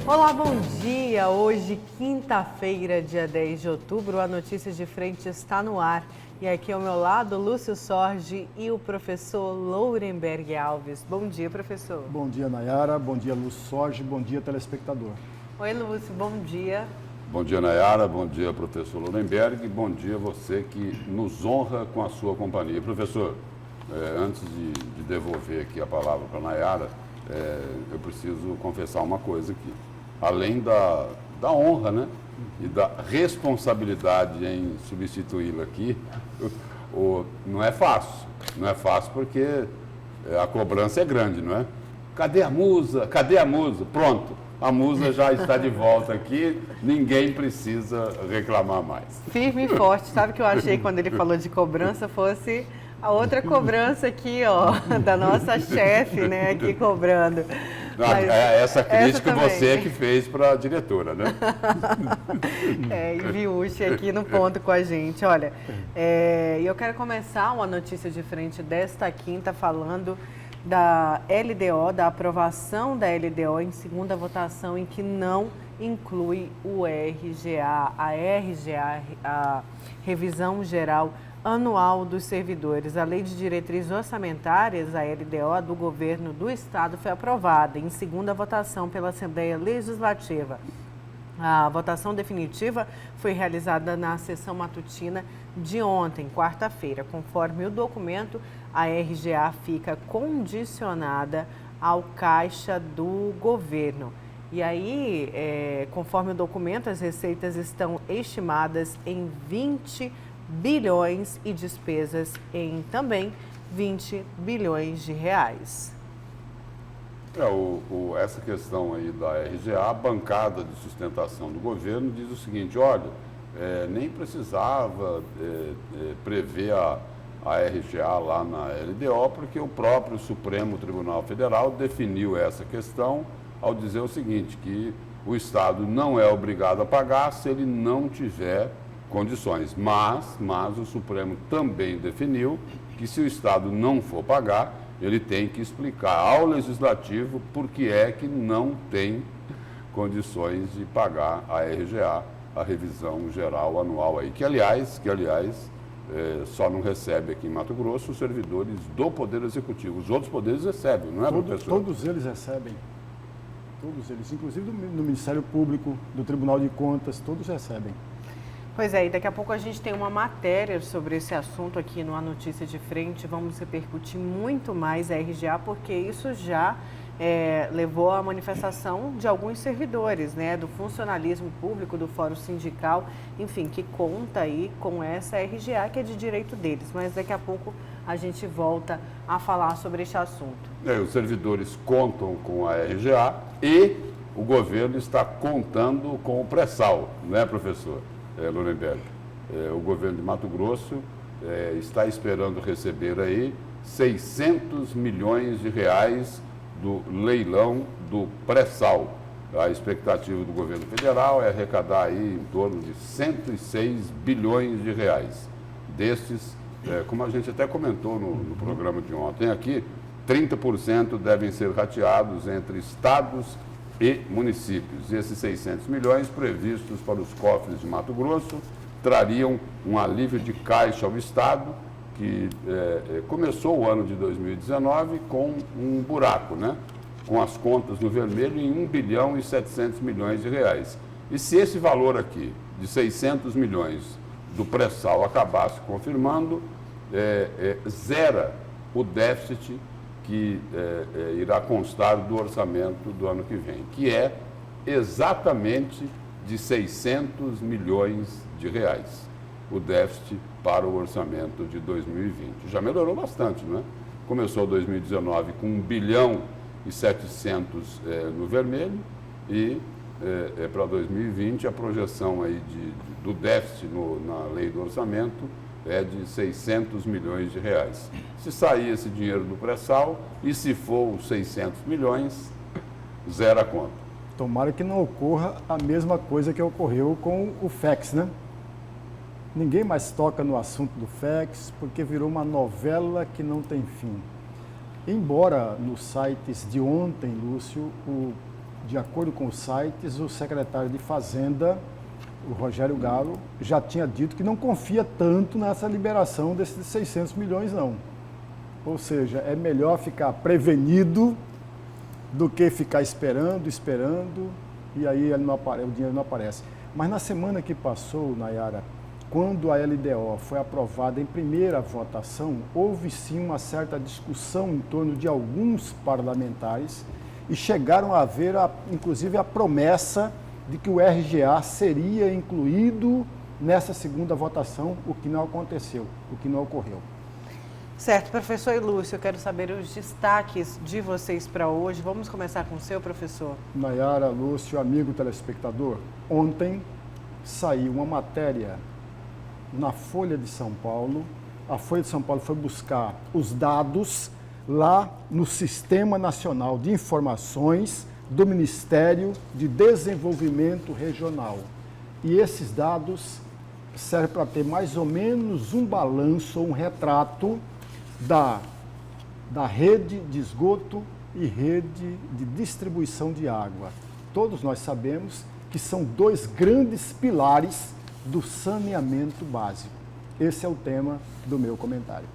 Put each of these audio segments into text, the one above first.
Olá, bom dia! Hoje, quinta-feira, dia 10 de outubro, a Notícias de Frente está no ar. E aqui ao meu lado, Lúcio Sorge e o professor Lourenberg Alves. Bom dia, professor. Bom dia, Nayara. Bom dia, Lúcio Sorge. Bom dia, telespectador. Oi, Lúcio. Bom dia. Bom dia, Nayara. Bom dia, professor Lourenberg. Bom dia você que nos honra com a sua companhia. Professor, antes de devolver aqui a palavra para a Nayara, eu preciso confessar uma coisa aqui. Além da honra, né, e da responsabilidade em substituí-la aqui, não é fácil. Não é fácil porque a cobrança é grande, não é? Cadê a musa? Cadê a musa? Pronto, a musa já está de volta aqui, ninguém precisa reclamar mais. Firme e forte. Sabe o que eu achei quando ele falou de cobrança? Fosse a outra cobrança aqui, ó, da nossa chefe, né, aqui cobrando. Mas essa crítica essa você é que fez para a diretora, né? E Viúche aqui no ponto com a gente. Olha, eu quero começar uma notícia de frente desta quinta falando da LDO, da aprovação da LDO em segunda votação, em que não inclui o RGA, a Revisão Geral Anual dos Servidores. A Lei de Diretrizes Orçamentárias, a LDO, do Governo do Estado, foi aprovada em segunda votação pela Assembleia Legislativa. A votação definitiva foi realizada na sessão matutina de ontem, quarta-feira. Conforme o documento, a RGA fica condicionada ao caixa do governo. E aí, conforme o documento, as receitas estão estimadas em 20 bilhões e despesas em também 20 bilhões de reais. Essa questão aí da RGA, a bancada de sustentação do governo diz o seguinte: olha, nem precisava prever a RGA lá na LDO, porque o próprio Supremo Tribunal Federal definiu essa questão ao dizer o seguinte, que o Estado não é obrigado a pagar se ele não tiver condições, mas o Supremo também definiu que se o Estado não for pagar, ele tem que explicar ao Legislativo por que é que não tem condições de pagar a RGA, a Revisão Geral Anual aí, que aliás, só não recebe aqui em Mato Grosso os servidores do Poder Executivo. Os outros poderes recebem, não é, professor? Todos eles recebem. Todos eles, inclusive do Ministério Público, do Tribunal de Contas, todos recebem. Pois é, e daqui a pouco a gente tem uma matéria sobre esse assunto aqui no A Notícia de Frente. Vamos repercutir muito mais a RGA, porque isso já levou à manifestação de alguns servidores, né, do funcionalismo público, do Fórum Sindical, enfim, que conta aí com essa RGA, que é de direito deles. Mas daqui a pouco a gente volta a falar sobre este assunto. Os servidores contam com a RGA e o governo está contando com o pré-sal, não é, professor Lourenberg? O governo de Mato Grosso está esperando receber aí 600 milhões de reais do leilão do pré-sal. A expectativa do governo federal é arrecadar aí em torno de 106 bilhões de reais. Destes, como a gente até comentou no programa de ontem aqui, 30% devem ser rateados entre estados e municípios. E esses 600 milhões previstos para os cofres de Mato Grosso trariam um alívio de caixa ao Estado, que começou o ano de 2019 com um buraco, né? Com as contas no vermelho em 1 bilhão e 700 milhões de reais. E se esse valor aqui, de 600 milhões do pré-sal, acabasse confirmando, zera o déficit que irá constar do orçamento do ano que vem, que é exatamente de 600 milhões de reais, o déficit para o orçamento de 2020. Já melhorou bastante, não é? Começou 2019 com 1 bilhão e 700 no vermelho e para 2020 a projeção aí do déficit na lei do orçamento é de 600 milhões de reais. Se sair esse dinheiro do pré-sal e se for os 600 milhões, zera a conta. Tomara que não ocorra a mesma coisa que ocorreu com o FEX, né? Ninguém mais toca no assunto do FEX, porque virou uma novela que não tem fim. Embora nos sites de ontem, Lúcio, De acordo com os sites, o secretário de Fazenda, o Rogério Galo, já tinha dito que não confia tanto nessa liberação desses 600 milhões, não. Ou seja, é melhor ficar prevenido do que ficar esperando, e aí ele não o dinheiro não aparece. Mas na semana que passou, Nayara, quando a LDO foi aprovada em primeira votação, houve sim uma certa discussão em torno de alguns parlamentares e chegaram a haver, inclusive, a promessa de que o RGA seria incluído nessa segunda votação, o que não aconteceu, o que não ocorreu. Certo, professor Lúcio, eu quero saber os destaques de vocês para hoje. Vamos começar com o seu, professor. Nayara, Lúcio, amigo telespectador, ontem saiu uma matéria na Folha de São Paulo. A Folha de São Paulo foi buscar os dados lá no Sistema Nacional de Informações do Ministério de Desenvolvimento Regional. E esses dados servem para ter mais ou menos um balanço, um retrato da rede de esgoto e rede de distribuição de água. Todos nós sabemos que são dois grandes pilares do saneamento básico. Esse é o tema do meu comentário.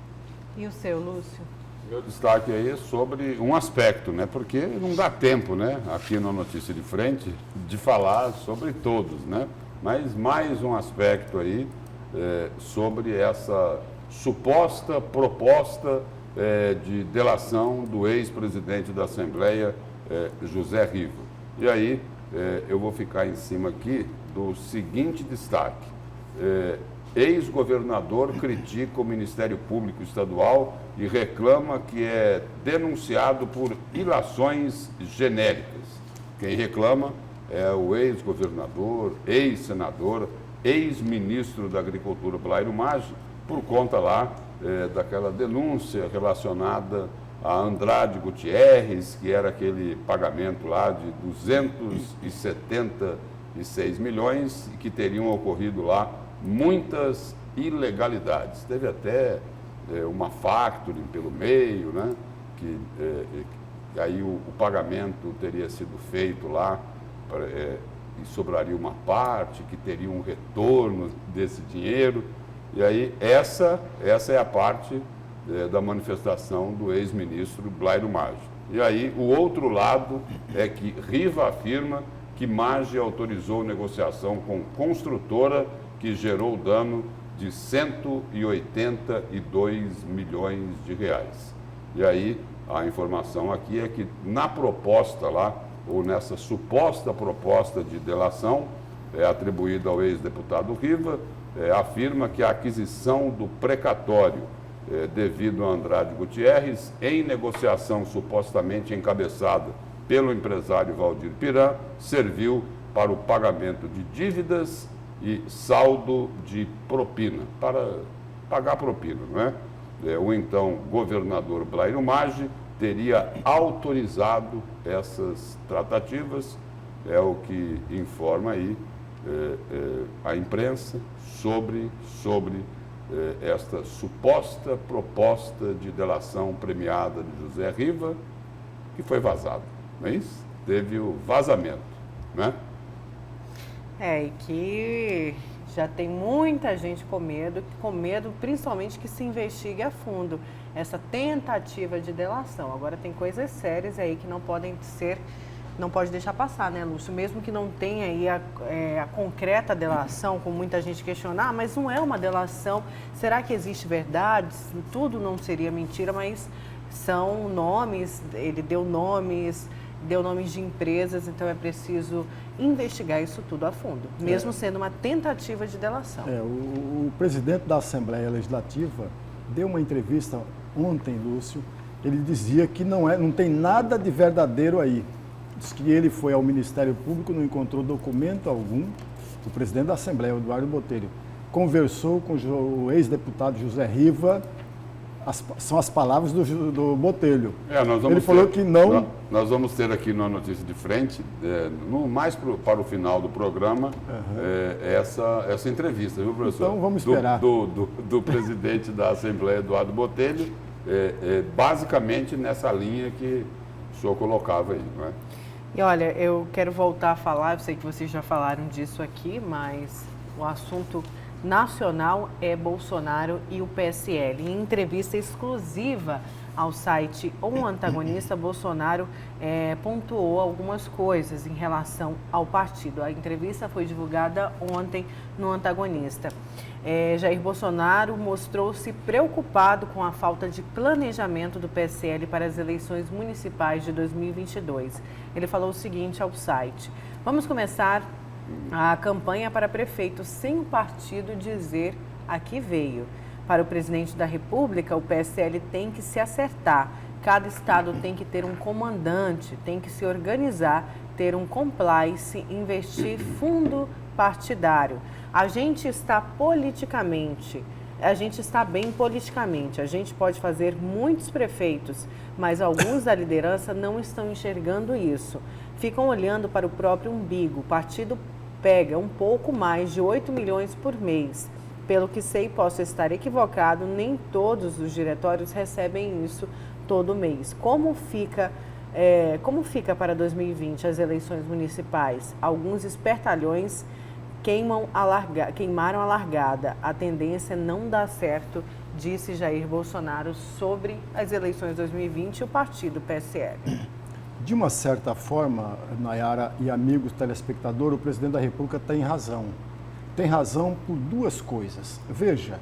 E o seu, Lúcio? Meu destaque aí é sobre um aspecto, né? Porque não dá tempo, né? Aqui na Notícia de Frente, de falar sobre todos, né? Mas mais um aspecto aí sobre essa suposta proposta de delação do ex-presidente da Assembleia, José Riva. E aí eu vou ficar em cima aqui do seguinte destaque. Ex-governador critica o Ministério Público Estadual e reclama que é denunciado por ilações genéricas. Quem reclama é o ex-governador, ex-senador, ex-ministro da Agricultura, Blairo Maggi, por conta lá daquela denúncia relacionada a Andrade Gutierrez, que era aquele pagamento lá de 276 milhões e que teriam ocorrido lá muitas ilegalidades. Teve até uma factoring pelo meio, né? Que aí o pagamento teria sido feito lá e sobraria uma parte, que teria um retorno desse dinheiro. E aí essa é a parte da manifestação do ex-ministro Blairo Maggi. E aí o outro lado é que Riva afirma que Maggi autorizou negociação com construtora que gerou dano de 182 milhões de reais. E aí a informação aqui é que na proposta lá, ou nessa suposta proposta de delação atribuída ao ex-deputado Riva, afirma que a aquisição do precatório devido a Andrade Gutierrez, em negociação supostamente encabeçada pelo empresário Valdir Piran, serviu para o pagamento de dívidas e saldo de propina, para pagar propina, não é? O então governador Blairo Maggi teria autorizado essas tratativas, é o que informa aí a imprensa sobre esta suposta proposta de delação premiada de José Riva, que foi vazado, não é isso? Teve o vazamento, né? E que já tem muita gente com medo principalmente que se investigue a fundo essa tentativa de delação. Agora tem coisas sérias aí que não pode deixar passar, né, Lúcio? Mesmo que não tenha aí a concreta delação, com muita gente questionar, mas não é uma delação. Será que existe verdade? Tudo não seria mentira, mas são nomes, ele deu nomes de empresas, então é preciso investigar isso tudo a fundo, mesmo sendo uma tentativa de delação. O presidente da Assembleia Legislativa deu uma entrevista ontem, Lúcio, ele dizia que não tem nada de verdadeiro aí. Diz que ele foi ao Ministério Público, não encontrou documento algum. O presidente da Assembleia, Eduardo Botelho, conversou com o ex-deputado José Riva. São as palavras do Botelho. Ele falou que não... Nós vamos ter aqui na Notícia de Frente, mais para o final do programa, essa entrevista, viu, professor? Então vamos esperar. Do presidente da Assembleia, Eduardo Botelho, basicamente nessa linha que o senhor colocava aí, não é? E olha, eu quero voltar a falar, eu sei que vocês já falaram disso aqui, mas o assunto nacional é Bolsonaro e o PSL. Em entrevista exclusiva ao site O Antagonista, Bolsonaro pontuou algumas coisas em relação ao partido. A entrevista foi divulgada ontem no Antagonista. Jair Bolsonaro mostrou-se preocupado com a falta de planejamento do PSL para as eleições municipais de 2022. Ele falou o seguinte ao site: vamos começar a campanha para prefeito sem o partido dizer a que veio. Para o presidente da República, o PSL tem que se acertar. Cada estado tem que ter um comandante, tem que se organizar, ter um compliance, investir fundo partidário. A gente está bem politicamente, a gente pode fazer muitos prefeitos, mas alguns da liderança não estão enxergando isso. Ficam olhando para o próprio umbigo. O partido pega um pouco mais de 8 milhões por mês. Pelo que sei, posso estar equivocado, nem todos os diretórios recebem isso todo mês. Como fica para 2020 as eleições municipais? Alguns espertalhões queimaram a largada. A tendência é não dar certo, disse Jair Bolsonaro sobre as eleições de 2020 e o partido PSL. De uma certa forma, Nayara e amigos telespectadores, o presidente da República tem razão. Tem razão por duas coisas. Veja,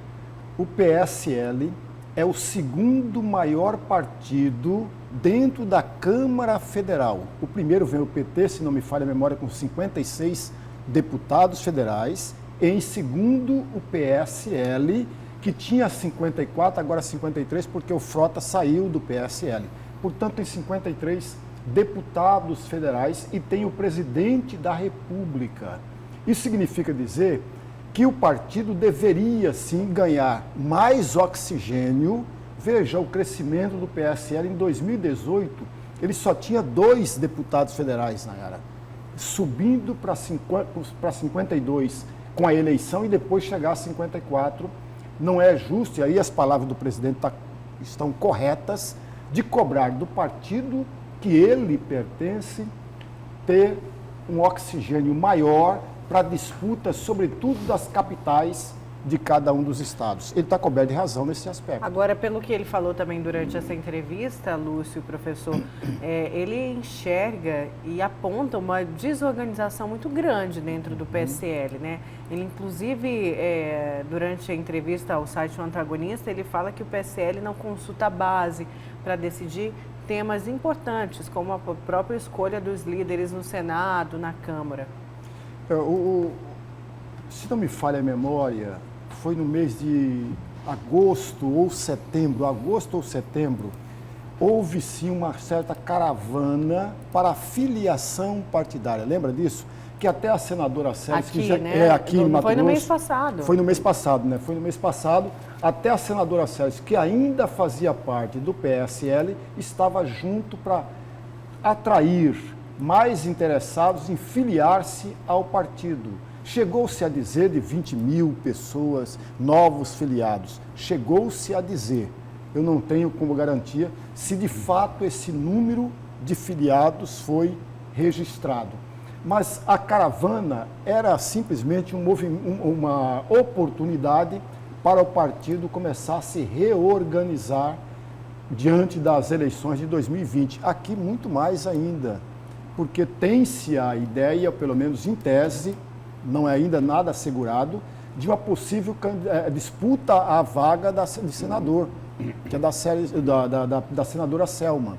o PSL é o segundo maior partido dentro da Câmara Federal. O primeiro vem o PT, se não me falha a memória, com 56 deputados federais. Em segundo, o PSL, que tinha 54, agora 53, porque o Frota saiu do PSL. Portanto, tem 53 deputados federais e tem o presidente da República. Isso significa dizer que o partido deveria, sim, ganhar mais oxigênio. Veja, o crescimento do PSL em 2018, ele só tinha 2 deputados federais, Nayara, subindo para 52 com a eleição e depois chegar a 54. Não é justo, e aí as palavras do presidente estão corretas, de cobrar do partido que ele pertence ter um oxigênio maior para disputa, sobretudo das capitais de cada um dos estados. Ele está coberto de razão nesse aspecto. Agora, pelo que ele falou também durante essa entrevista, Lúcio, professor, ele enxerga e aponta uma desorganização muito grande dentro do PSL, né? Ele, inclusive, durante a entrevista ao site O Antagonista, ele fala que o PSL não consulta a base para decidir temas importantes, como a própria escolha dos líderes no Senado, na Câmara. Se não me falha a memória, foi no mês de agosto ou setembro, houve sim uma certa caravana para filiação partidária. Lembra disso? Que até a senadora Célis, aqui, que já né? Aqui em Mato Grosso. Foi no mês passado. Foi no mês passado, né? Foi no mês passado. Até a senadora Célis, que ainda fazia parte do PSL, estava junto para atrair mais interessados em filiar-se ao partido. Chegou-se a dizer de 20 mil pessoas, novos filiados. Chegou-se a dizer, eu não tenho como garantia, se de fato esse número de filiados foi registrado. Mas a caravana era simplesmente uma oportunidade para o partido começar a se reorganizar diante das eleições de 2020. Aqui muito mais ainda, porque tem-se a ideia, pelo menos em tese, não é ainda nada assegurado, de uma possível disputa à vaga de senador, que é da senadora Selma.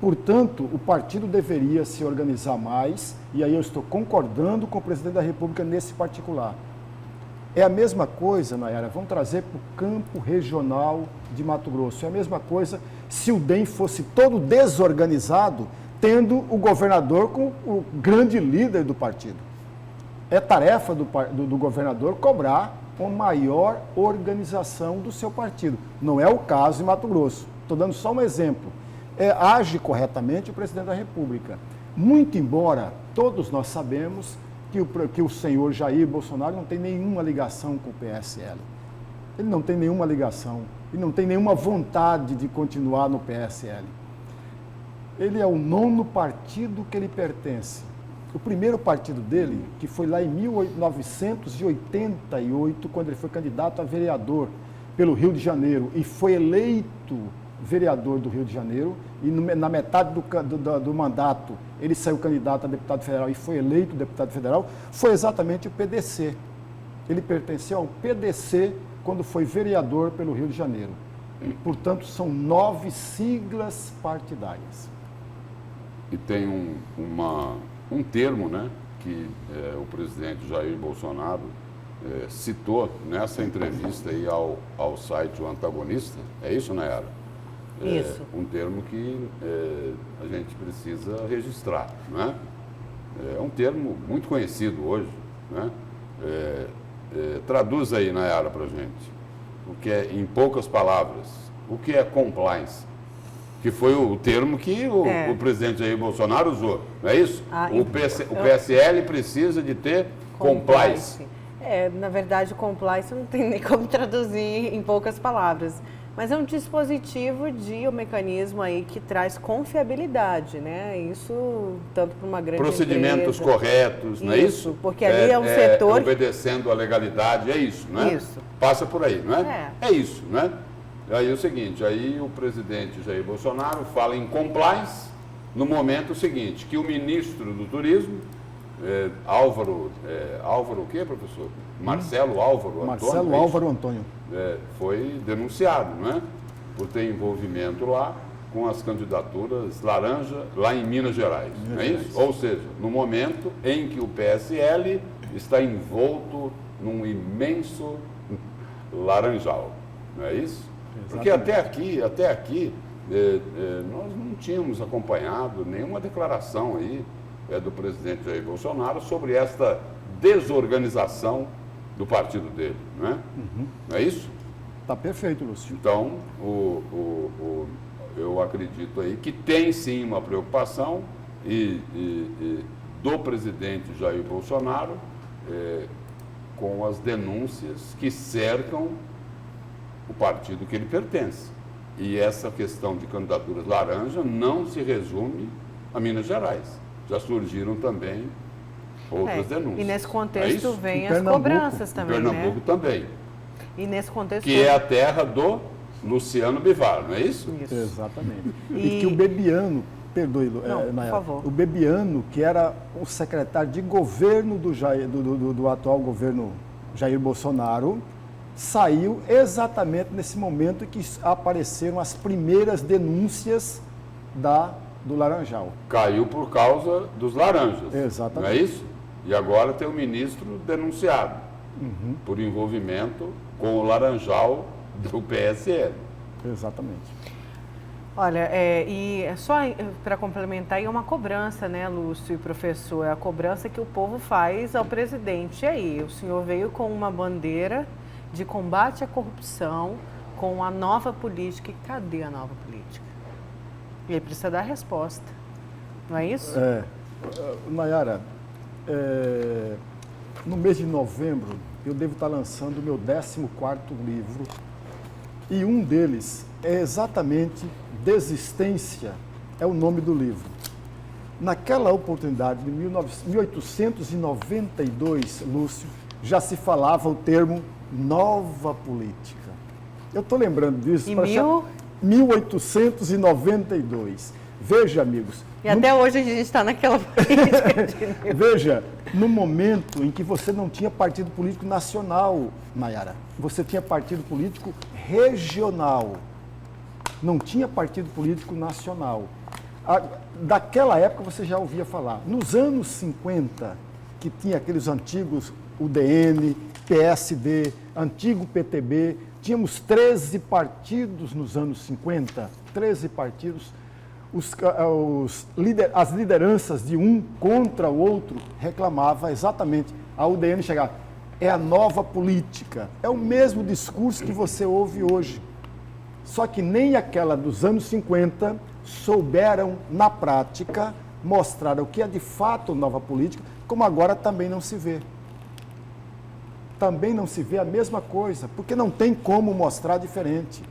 Portanto, o partido deveria se organizar mais, e aí eu estou concordando com o presidente da República nesse particular. É a mesma coisa, Nayara, vamos trazer para o campo regional de Mato Grosso. É a mesma coisa se o DEM fosse todo desorganizado, tendo o governador como o grande líder do partido. É tarefa do governador cobrar uma maior organização do seu partido. Não é o caso em Mato Grosso. Estou dando só um exemplo. Age corretamente o presidente da República. Muito embora todos nós sabemos que o senhor Jair Bolsonaro não tem nenhuma ligação com o PSL. Ele não tem nenhuma ligação e não tem nenhuma vontade de continuar no PSL. Ele é o 9º partido que ele pertence. O primeiro partido dele, que foi lá em 1988, quando ele foi candidato a vereador pelo Rio de Janeiro e foi eleito vereador do Rio de Janeiro, e na metade do mandato ele saiu candidato a deputado federal e foi eleito deputado federal, foi exatamente o PDC. Ele pertenceu ao PDC quando foi vereador pelo Rio de Janeiro. Portanto, são 9 siglas partidárias. E tem um termo, né, que o presidente Jair Bolsonaro citou nessa entrevista aí ao site O Antagonista. É isso, Nayara? Isso. Um termo que a gente precisa registrar, né? É um termo muito conhecido hoje, né? Traduz aí, Nayara, para a gente, o que é, em poucas palavras, o que é compliance? Que foi o termo que o presidente Jair Bolsonaro usou, não é isso? O PSL precisa de ter compliance. Na verdade, compliance não tem nem como traduzir em poucas palavras. Mas é um dispositivo um mecanismo aí que traz confiabilidade, né? Isso tanto para uma grande procedimentos empresa, corretos, não é isso? Porque ali é um setor... Obedecendo à legalidade, é isso, não é? Isso. Passa por aí, não é? É isso, né? Aí é o seguinte, aí o presidente Jair Bolsonaro fala em compliance no momento seguinte, que o ministro do Turismo, Álvaro o quê, professor? Marcelo Álvaro Antônio. Foi denunciado, não é? Por ter envolvimento lá com as candidaturas laranja lá em Minas Gerais, não é isso? Ou seja, no momento em que o PSL está envolto num imenso laranjal, não é isso? Porque até aqui nós não tínhamos acompanhado nenhuma declaração aí do presidente Jair Bolsonaro sobre esta desorganização do partido dele, não é? Não é isso? Está perfeito, Lúcio. Então, eu acredito aí que tem sim uma preocupação do presidente Jair Bolsonaro com as denúncias que cercam o partido que ele pertence. E essa questão de candidaturas laranja não se resume a Minas Gerais. Já surgiram também outras denúncias. E nesse contexto vem as Pernambuco, cobranças também, Pernambuco também. E nesse contexto... Que é a terra do Luciano Bivar, não é isso? Isso. Exatamente. E que o Bebiano, perdoe, por favor. O Bebiano, que era o secretário de governo do atual governo Jair Bolsonaro, saiu exatamente nesse momento que apareceram as primeiras denúncias do Laranjal. Caiu por causa dos laranjas. Exatamente. Não é isso? E agora tem o ministro denunciado por envolvimento com o Laranjal do PSL. Exatamente. Olha, e só para complementar, é uma cobrança, né, Lúcio e professor? É a cobrança que o povo faz ao presidente. E aí, o senhor veio com uma bandeira de combate à corrupção, com a nova política. E cadê a nova política? Ele precisa dar resposta, não é isso? Nayara, no mês de novembro, eu devo estar lançando o meu 14º livro, e um deles é exatamente Desistência, é o nome do livro. Naquela oportunidade, de 1892, Lúcio, já se falava o termo nova política. Eu estou lembrando disso. Em 1892. Veja, amigos. Até hoje a gente está naquela política. Veja, no momento em que você não tinha partido político nacional, Nayara, você tinha partido político regional. Não tinha partido político nacional. Daquela época você já ouvia falar. Nos anos 50, que tinha aqueles antigos UDN, PSD, antigo PTB, tínhamos 13 partidos nos anos 50, 13 partidos. As lideranças de um contra o outro reclamavam exatamente. A UDN chegava, é a nova política. É o mesmo discurso que você ouve hoje. Só que nem aquela dos anos 50 souberam, na prática, mostrar o que é de fato nova política, como agora também não se vê. Também não se vê a mesma coisa, porque não tem como mostrar diferente.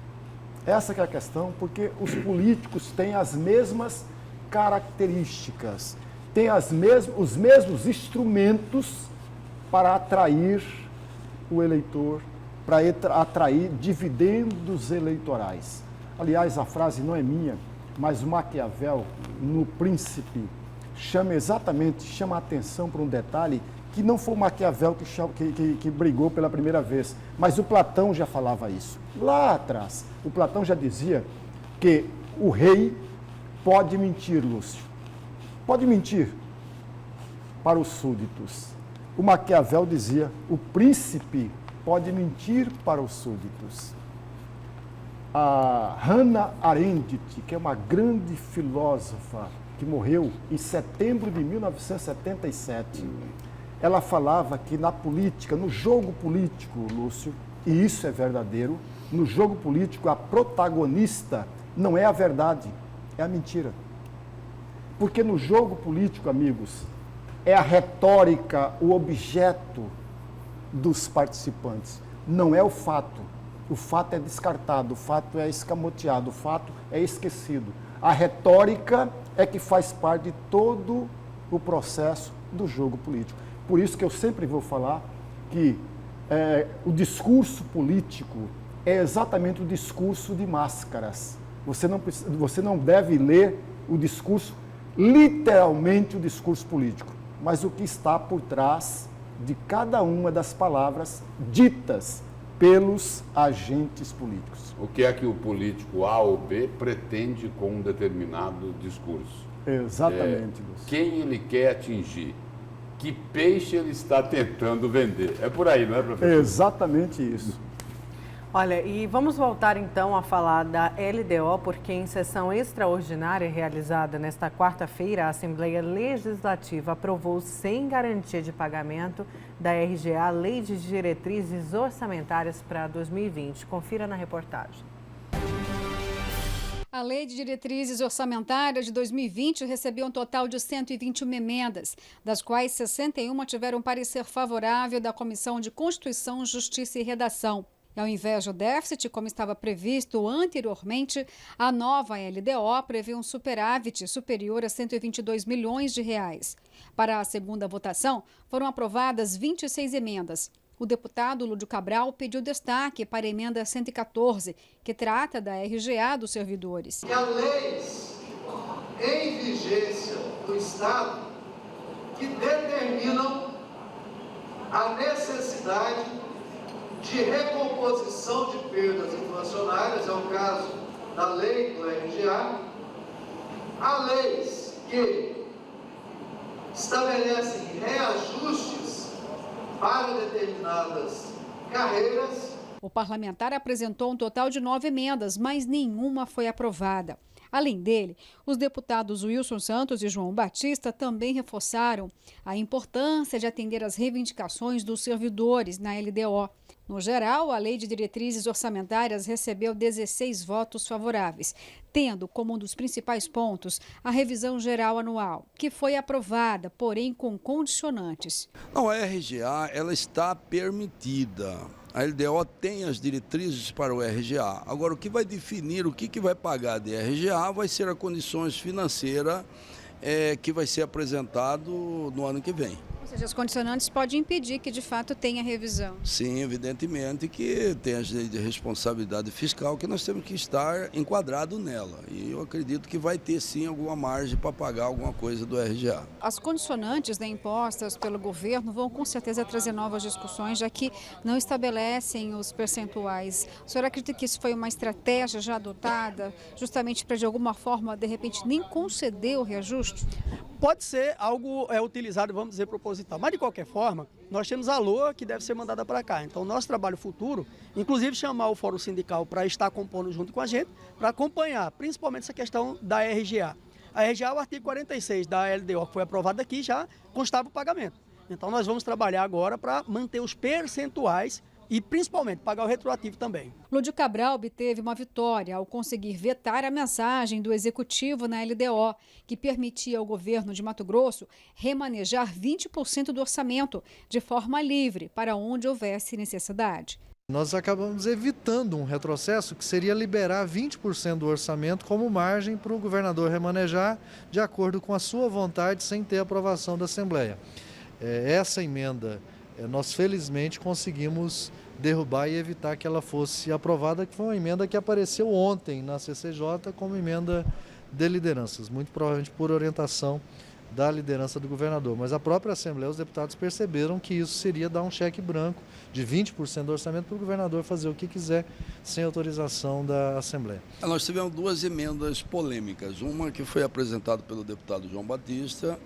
Essa que é a questão, porque os políticos têm as mesmas características, tem os mesmos instrumentos para atrair o eleitor, para atrair dividendos eleitorais. Aliás, a frase não é minha, mas o Maquiavel, no Príncipe, chama a atenção para um detalhe que não foi o Maquiavel que brigou pela primeira vez, mas o Platão já falava isso. Lá atrás, o Platão já dizia que o rei pode mentir, Lúcio. Pode mentir para os súditos. O Maquiavel dizia, o príncipe pode mentir para os súditos. A Hannah Arendt, que é uma grande filósofa que morreu em setembro de 1977, ela falava que na política, no jogo político, Lúcio, e isso é verdadeiro, no jogo político a protagonista não é a verdade, é a mentira. Porque no jogo político, amigos, é a retórica o objeto dos participantes, não é o fato. O fato é descartado, o fato é escamoteado, o fato é esquecido. A retórica é que faz parte de todo o processo do jogo político. Por isso que eu sempre vou falar que o discurso político é exatamente o discurso de máscaras. Você não deve ler o discurso, literalmente o discurso político, mas o que está por trás de cada uma das palavras ditas pelos agentes políticos. O que é que o político A ou B pretende com um determinado discurso? Exatamente, Lúcio. Quem ele quer atingir? Que peixe ele está tentando vender? É por aí, não é, professor? Exatamente isso. Olha, e vamos voltar então a falar da LDO, porque em sessão extraordinária realizada nesta quarta-feira, a Assembleia Legislativa aprovou sem garantia de pagamento da RGA a Lei de Diretrizes Orçamentárias para 2020. Confira na reportagem. A Lei de Diretrizes Orçamentárias de 2020 recebeu um total de 121 emendas, das quais 61 tiveram parecer favorável da Comissão de Constituição, Justiça e Redação. E ao invés do déficit, como estava previsto anteriormente, a nova LDO prevê um superávit superior a 122 milhões de reais. Para a segunda votação, foram aprovadas 26 emendas. O deputado Lúdio Cabral pediu destaque para a emenda 114, que trata da RGA dos servidores. E as leis em vigência do Estado que determinam a necessidade de recomposição de perdas inflacionárias, é o caso da lei do RGA, há leis que estabelecem reajustes para determinadas carreiras. O parlamentar apresentou um total de 9 emendas, mas nenhuma foi aprovada. Além dele, os deputados Wilson Santos e João Batista também reforçaram a importância de atender às reivindicações dos servidores na LDO. No geral, a Lei de Diretrizes Orçamentárias recebeu 16 votos favoráveis, tendo como um dos principais pontos a revisão geral anual, que foi aprovada, porém com condicionantes. Não, a RGA ela está permitida. A LDO tem as diretrizes para o RGA. Agora, o que vai definir o que vai pagar de RGA vai ser as condições financeiras que vai ser apresentado no ano que vem. Ou seja, as condicionantes podem impedir que de fato tenha revisão. Sim, evidentemente que tem as leis de responsabilidade fiscal que nós temos que estar enquadrado nela. E eu acredito que vai ter sim alguma margem para pagar alguma coisa do RGA. As condicionantes impostas pelo governo vão com certeza trazer novas discussões, já que não estabelecem os percentuais. O senhor acredita que isso foi uma estratégia já adotada, justamente para de alguma forma, de repente, nem conceder o reajuste? Pode ser algo utilizado, vamos dizer, proposital. Mas, de qualquer forma, nós temos a LOA que deve ser mandada para cá. Então, nosso trabalho futuro, inclusive chamar o Fórum Sindical para estar compondo junto com a gente, para acompanhar, principalmente essa questão da RGA. A RGA, o artigo 46 da LDO, que foi aprovado aqui, já constava o pagamento. Então, nós vamos trabalhar agora para manter os percentuais e, principalmente, pagar o retroativo também. Lúdio Cabral obteve uma vitória ao conseguir vetar a mensagem do Executivo na LDO, que permitia ao governo de Mato Grosso remanejar 20% do orçamento de forma livre para onde houvesse necessidade. Nós acabamos evitando um retrocesso que seria liberar 20% do orçamento como margem para o governador remanejar de acordo com a sua vontade, sem ter aprovação da Assembleia. Essa emenda, nós felizmente conseguimos derrubar e evitar que ela fosse aprovada, que foi uma emenda que apareceu ontem na CCJ como emenda de lideranças, muito provavelmente por orientação da liderança do governador. Mas a própria Assembleia, os deputados perceberam que isso seria dar um cheque branco de 20% do orçamento para o governador fazer o que quiser sem autorização da Assembleia. Nós tivemos duas emendas polêmicas, uma que foi apresentada pelo deputado João Batista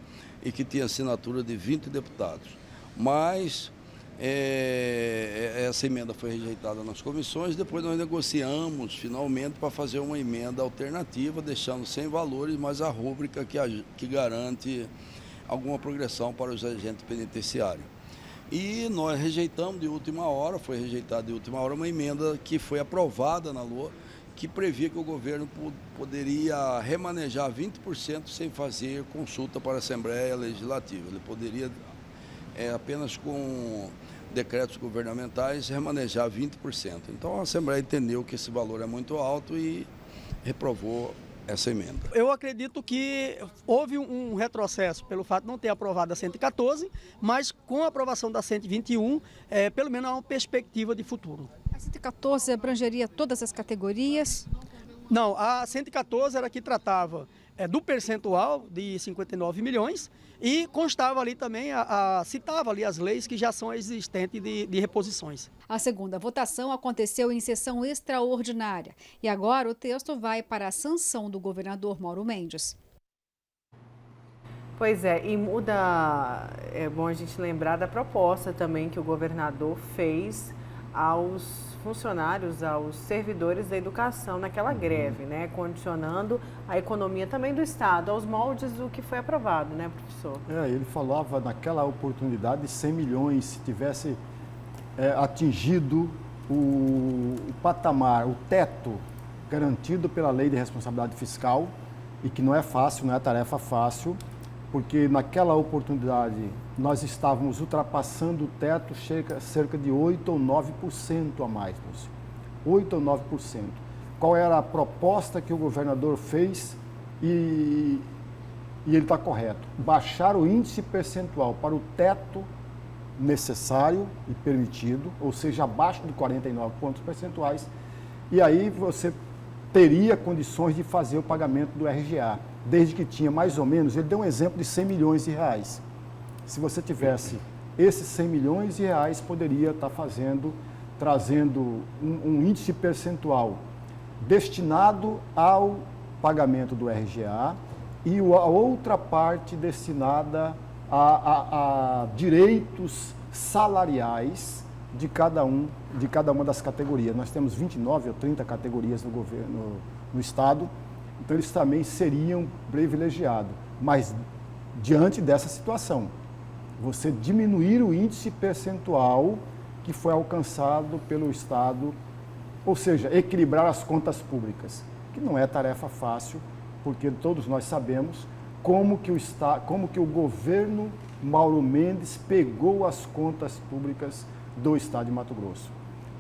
e que tinha assinatura de 20 deputados, mas essa emenda foi rejeitada nas comissões, depois nós negociamos finalmente para fazer uma emenda alternativa, deixando sem valores, mas a rúbrica que garante alguma progressão para os agentes penitenciários. E nós rejeitamos de última hora, foi rejeitada de última hora uma emenda que foi aprovada na LOA, que previa que o governo poderia remanejar 20% sem fazer consulta para a Assembleia Legislativa. Ele poderia apenas com decretos governamentais remanejar 20%. Então a Assembleia entendeu que esse valor é muito alto e reprovou essa emenda. Eu acredito que houve um retrocesso pelo fato de não ter aprovado a 114, mas com a aprovação da 121, pelo menos há uma perspectiva de futuro. A 114 abrangeria todas as categorias? Não, a 114 era que tratava do percentual de 59 milhões e constava ali também, citava ali as leis que já são existentes de reposições. A segunda votação aconteceu em sessão extraordinária e agora o texto vai para a sanção do governador Mauro Mendes. Pois é, e muda, é bom a gente lembrar da proposta também que o governador fez aos funcionários, aos servidores da educação naquela greve, né? Condicionando a economia também do Estado aos moldes do que foi aprovado, né, professor? Ele falava naquela oportunidade de 100 milhões, se tivesse atingido o patamar, o teto garantido pela Lei de Responsabilidade Fiscal, e que não é fácil, não é tarefa fácil, porque naquela oportunidade nós estávamos ultrapassando o teto cerca de 8 ou 9% a mais, 8 ou 9%. Qual era a proposta que o governador fez e ele está correto? Baixar o índice percentual para o teto necessário e permitido, ou seja, abaixo de 49 pontos percentuais, e aí você teria condições de fazer o pagamento do RGA, desde que tinha mais ou menos, ele deu um exemplo de 100 milhões de reais. Se você tivesse esses 100 milhões de reais, poderia estar trazendo um índice percentual destinado ao pagamento do RGA e a outra parte destinada a direitos salariais de cada uma das categorias. Nós temos 29 ou 30 categorias no governo, no Estado, então eles também seriam privilegiados. Mas, diante dessa situação, você diminuir o índice percentual que foi alcançado pelo Estado, ou seja, equilibrar as contas públicas, que não é tarefa fácil, porque todos nós sabemos como que o governo Mauro Mendes pegou as contas públicas do Estado de Mato Grosso.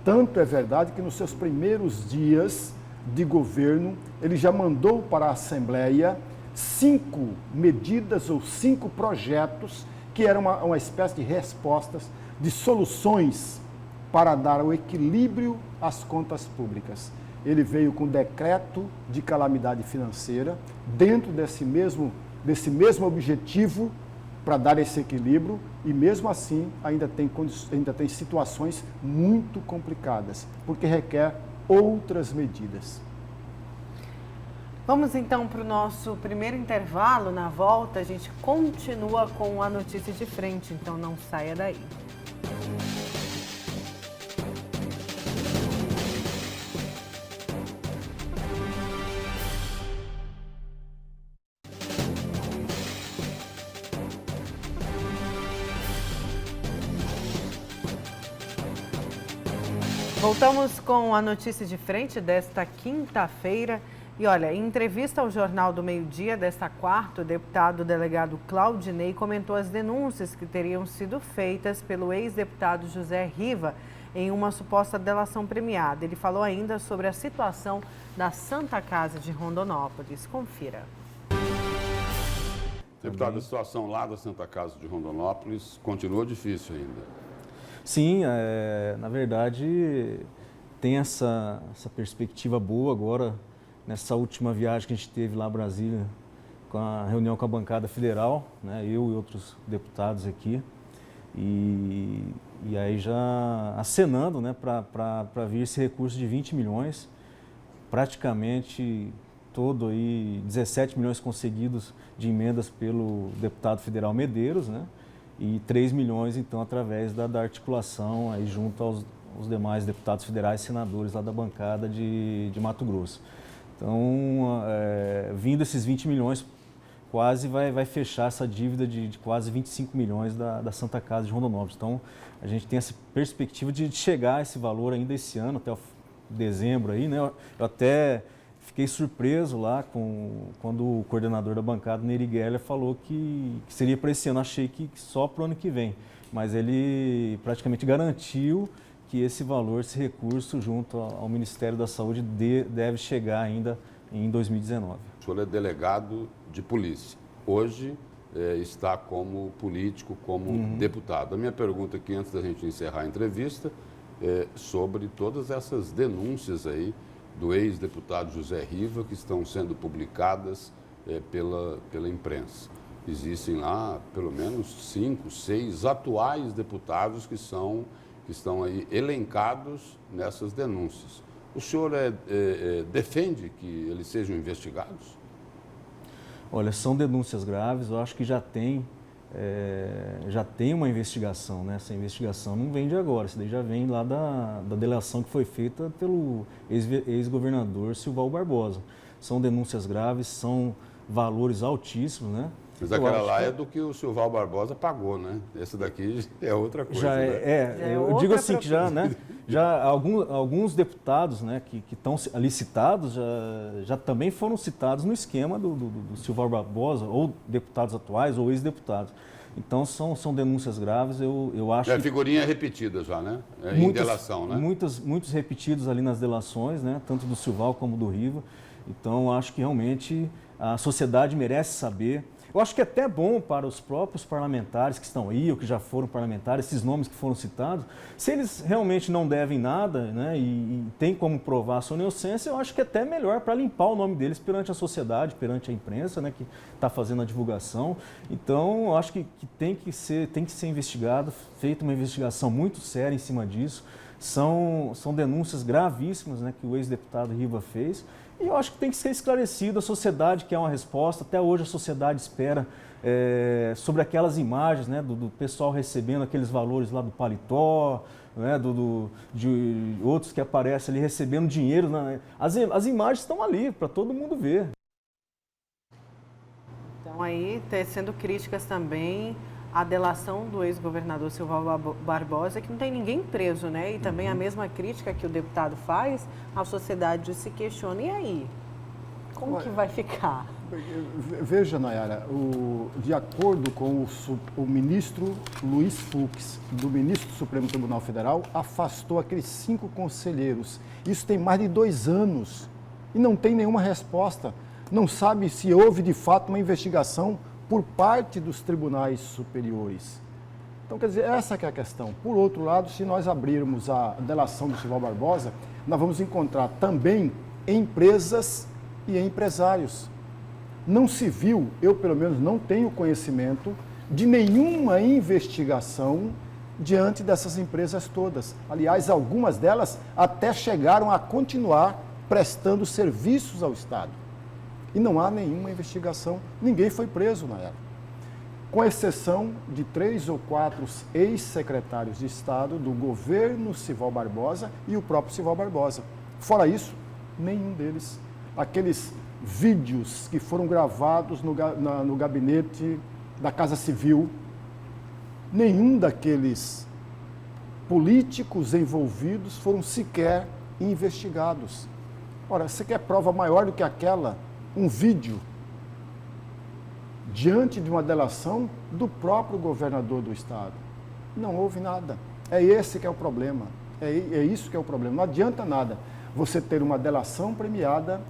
Tanto é verdade que nos seus primeiros dias de governo, ele já mandou para a Assembleia 5 medidas ou 5 projetos que eram uma espécie de respostas, de soluções para dar o equilíbrio às contas públicas. Ele veio com decreto de calamidade financeira, dentro desse mesmo objetivo, para dar esse equilíbrio, e mesmo assim ainda tem situações muito complicadas, porque requer outras medidas. Vamos então para o nosso primeiro intervalo. Na volta a gente continua com a notícia de frente, então não saia daí. Voltamos com a notícia de frente desta quinta-feira. E olha, em entrevista ao Jornal do Meio-Dia desta quarta, o deputado delegado Claudinei comentou as denúncias que teriam sido feitas pelo ex-deputado José Riva em uma suposta delação premiada. Ele falou ainda sobre a situação da Santa Casa de Rondonópolis. Confira. Deputado, a situação lá da Santa Casa de Rondonópolis continua difícil ainda. Sim, na verdade tem essa perspectiva boa agora, nessa última viagem que a gente teve lá a Brasília, com a reunião com a bancada federal, né, eu e outros deputados aqui, e aí já acenando, né, para vir esse recurso de 20 milhões, praticamente todo aí 17 milhões conseguidos de emendas pelo deputado federal Medeiros, né, e 3 milhões então através da articulação aí junto aos demais deputados federais e senadores lá da bancada de Mato Grosso. Então, vindo esses 20 milhões, quase vai fechar essa dívida de quase 25 milhões da Santa Casa de Rondonópolis. Então, a gente tem essa perspectiva de chegar a esse valor ainda esse ano, até dezembro aí, né? Eu até fiquei surpreso lá quando o coordenador da bancada, Neri Geller, falou que seria para esse ano. Achei que só para o ano que vem, mas ele praticamente garantiu que esse valor, esse recurso junto ao Ministério da Saúde deve chegar ainda em 2019. O senhor é delegado de polícia. Hoje está como político, como deputado. A minha pergunta aqui, antes da gente encerrar a entrevista, é sobre todas essas denúncias aí do ex-deputado José Riva que estão sendo publicadas pela imprensa. Existem lá pelo menos 5, 6 atuais deputados que estão aí elencados nessas denúncias. O senhor defende que eles sejam investigados? Olha, são denúncias graves, eu acho que já tem uma investigação, né? Essa investigação não vem de agora, isso daí já vem lá da delação que foi feita pelo ex-governador Silval Barbosa. São denúncias graves, são valores altíssimos, né? Mas aquela lá é do que o Silval Barbosa pagou, né? Esse daqui é outra coisa. Eu digo assim que já alguns deputados, né, que estão ali citados já também foram citados no esquema do Silval Barbosa, ou deputados atuais ou ex-deputados. Então são denúncias graves, eu acho. Figurinha repetida já, né? Em delação, né? Muitos repetidos ali nas delações, né? Tanto do Silval como do Riva. Então eu acho que realmente a sociedade merece saber. Eu acho que é até bom para os próprios parlamentares que estão aí, ou que já foram parlamentares, esses nomes que foram citados, se eles realmente não devem nada, né, e tem como provar a sua inocência, eu acho que é até melhor para limpar o nome deles perante a sociedade, perante a imprensa, né, que está fazendo a divulgação. Então, eu acho que tem que ser investigado, feita uma investigação muito séria em cima disso. São denúncias gravíssimas, né, que o ex-deputado Riva fez. E eu acho que tem que ser esclarecido, a sociedade quer uma resposta. Até hoje a sociedade espera sobre aquelas imagens, né, do pessoal recebendo aqueles valores lá do paletó, né, de outros que aparecem ali recebendo dinheiro. Né? As imagens estão ali para todo mundo ver. Então aí tecendo críticas também à delação do ex-governador Silval Barbosa, que não tem ninguém preso, né? E também a mesma crítica que o deputado faz, a sociedade se questiona. E aí? Como que vai ficar? Veja, Nayara, de acordo com o ministro Luiz Fux, do ministro do Supremo Tribunal Federal, afastou aqueles 5 conselheiros. Isso tem mais de 2 anos e não tem nenhuma resposta. Não sabe se houve de fato uma investigação por parte dos tribunais superiores. Então, quer dizer, essa que é a questão. Por outro lado, se nós abrirmos a delação do Silval Barbosa, nós vamos encontrar também empresas e empresários. Não se viu, eu pelo menos não tenho conhecimento de nenhuma investigação diante dessas empresas todas. Aliás, algumas delas até chegaram a continuar prestando serviços ao Estado. E não há nenhuma investigação, ninguém foi preso na época. Com exceção de 3 ou 4 ex-secretários de Estado do governo Silval Barbosa e o próprio Silval Barbosa. Fora isso, nenhum deles. Aqueles vídeos que foram gravados no gabinete da Casa Civil, nenhum daqueles políticos envolvidos foram sequer investigados. Ora, você quer prova maior do que aquela? Um vídeo diante de uma delação do próprio governador do estado. Não houve nada. É esse que é o problema. É isso que é o problema. Não adianta nada você ter uma delação premiada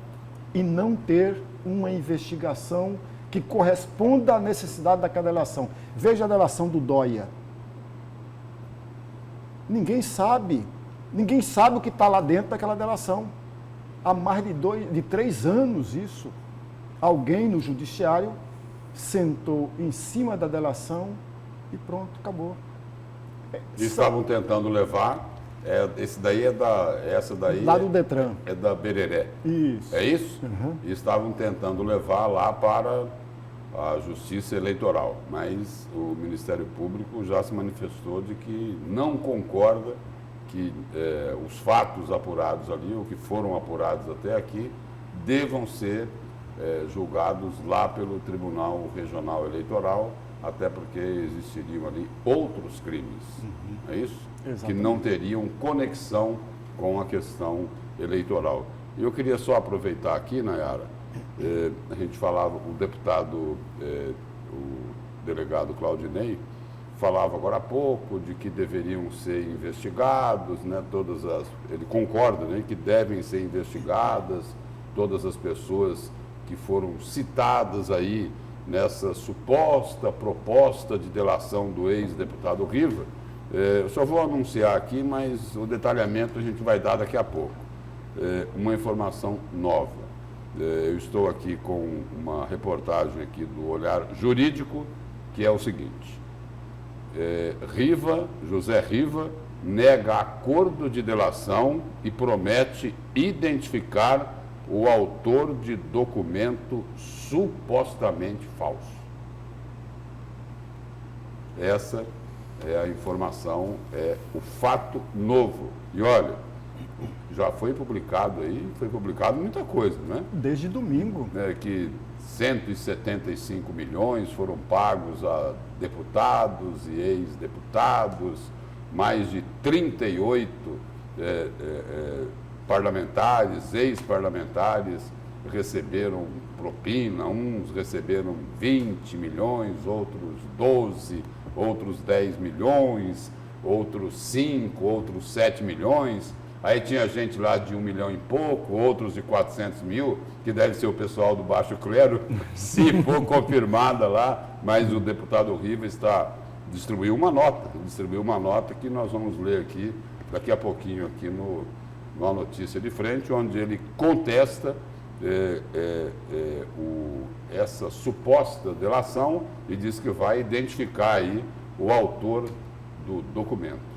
e não ter uma investigação que corresponda à necessidade daquela delação. Veja a delação do Dóia. Ninguém sabe o que está lá dentro daquela delação. Há mais de 3 anos isso. Alguém no judiciário sentou em cima da delação e pronto, acabou. Estavam tentando levar, essa daí lá do Detran. É da Bereré. Isso. É isso? Uhum. E estavam tentando levar lá para a Justiça Eleitoral, mas o Ministério Público já se manifestou de que não concorda que os fatos apurados ali, ou que foram apurados até aqui, devam ser julgados lá pelo Tribunal Regional Eleitoral, até porque existiriam ali outros crimes, é isso? Exatamente. Que não teriam conexão com a questão eleitoral. E eu queria só aproveitar aqui, Nayara, a gente falava, o deputado, o delegado Claudinei, falava agora há pouco de que deveriam ser investigados, né, ele concorda, né, que devem ser investigadas todas as pessoas que foram citadas aí nessa suposta proposta de delação do ex-deputado Riva. Eu só vou anunciar aqui, mas o detalhamento a gente vai dar daqui a pouco. Uma informação nova. Eu estou aqui com uma reportagem aqui do Olhar Jurídico, que é o seguinte. José Riva nega acordo de delação e promete identificar o autor de documento supostamente falso. Essa é a informação, é o fato novo. E olha, já foi publicado muita coisa, né? Desde domingo. Que 175 milhões foram pagos a deputados e ex-deputados, mais de 38 parlamentares, ex-parlamentares receberam propina, uns receberam 20 milhões, outros 12, outros 10 milhões, outros 5, outros 7 milhões. Aí tinha gente lá de 1 milhão e pouco, outros de 400 mil, que deve ser o pessoal do baixo clero, se for confirmada lá, mas o deputado Riva distribuiu uma nota que nós vamos ler aqui, daqui a pouquinho, aqui numa notícia de frente, onde ele contesta essa suposta delação e diz que vai identificar aí o autor do documento.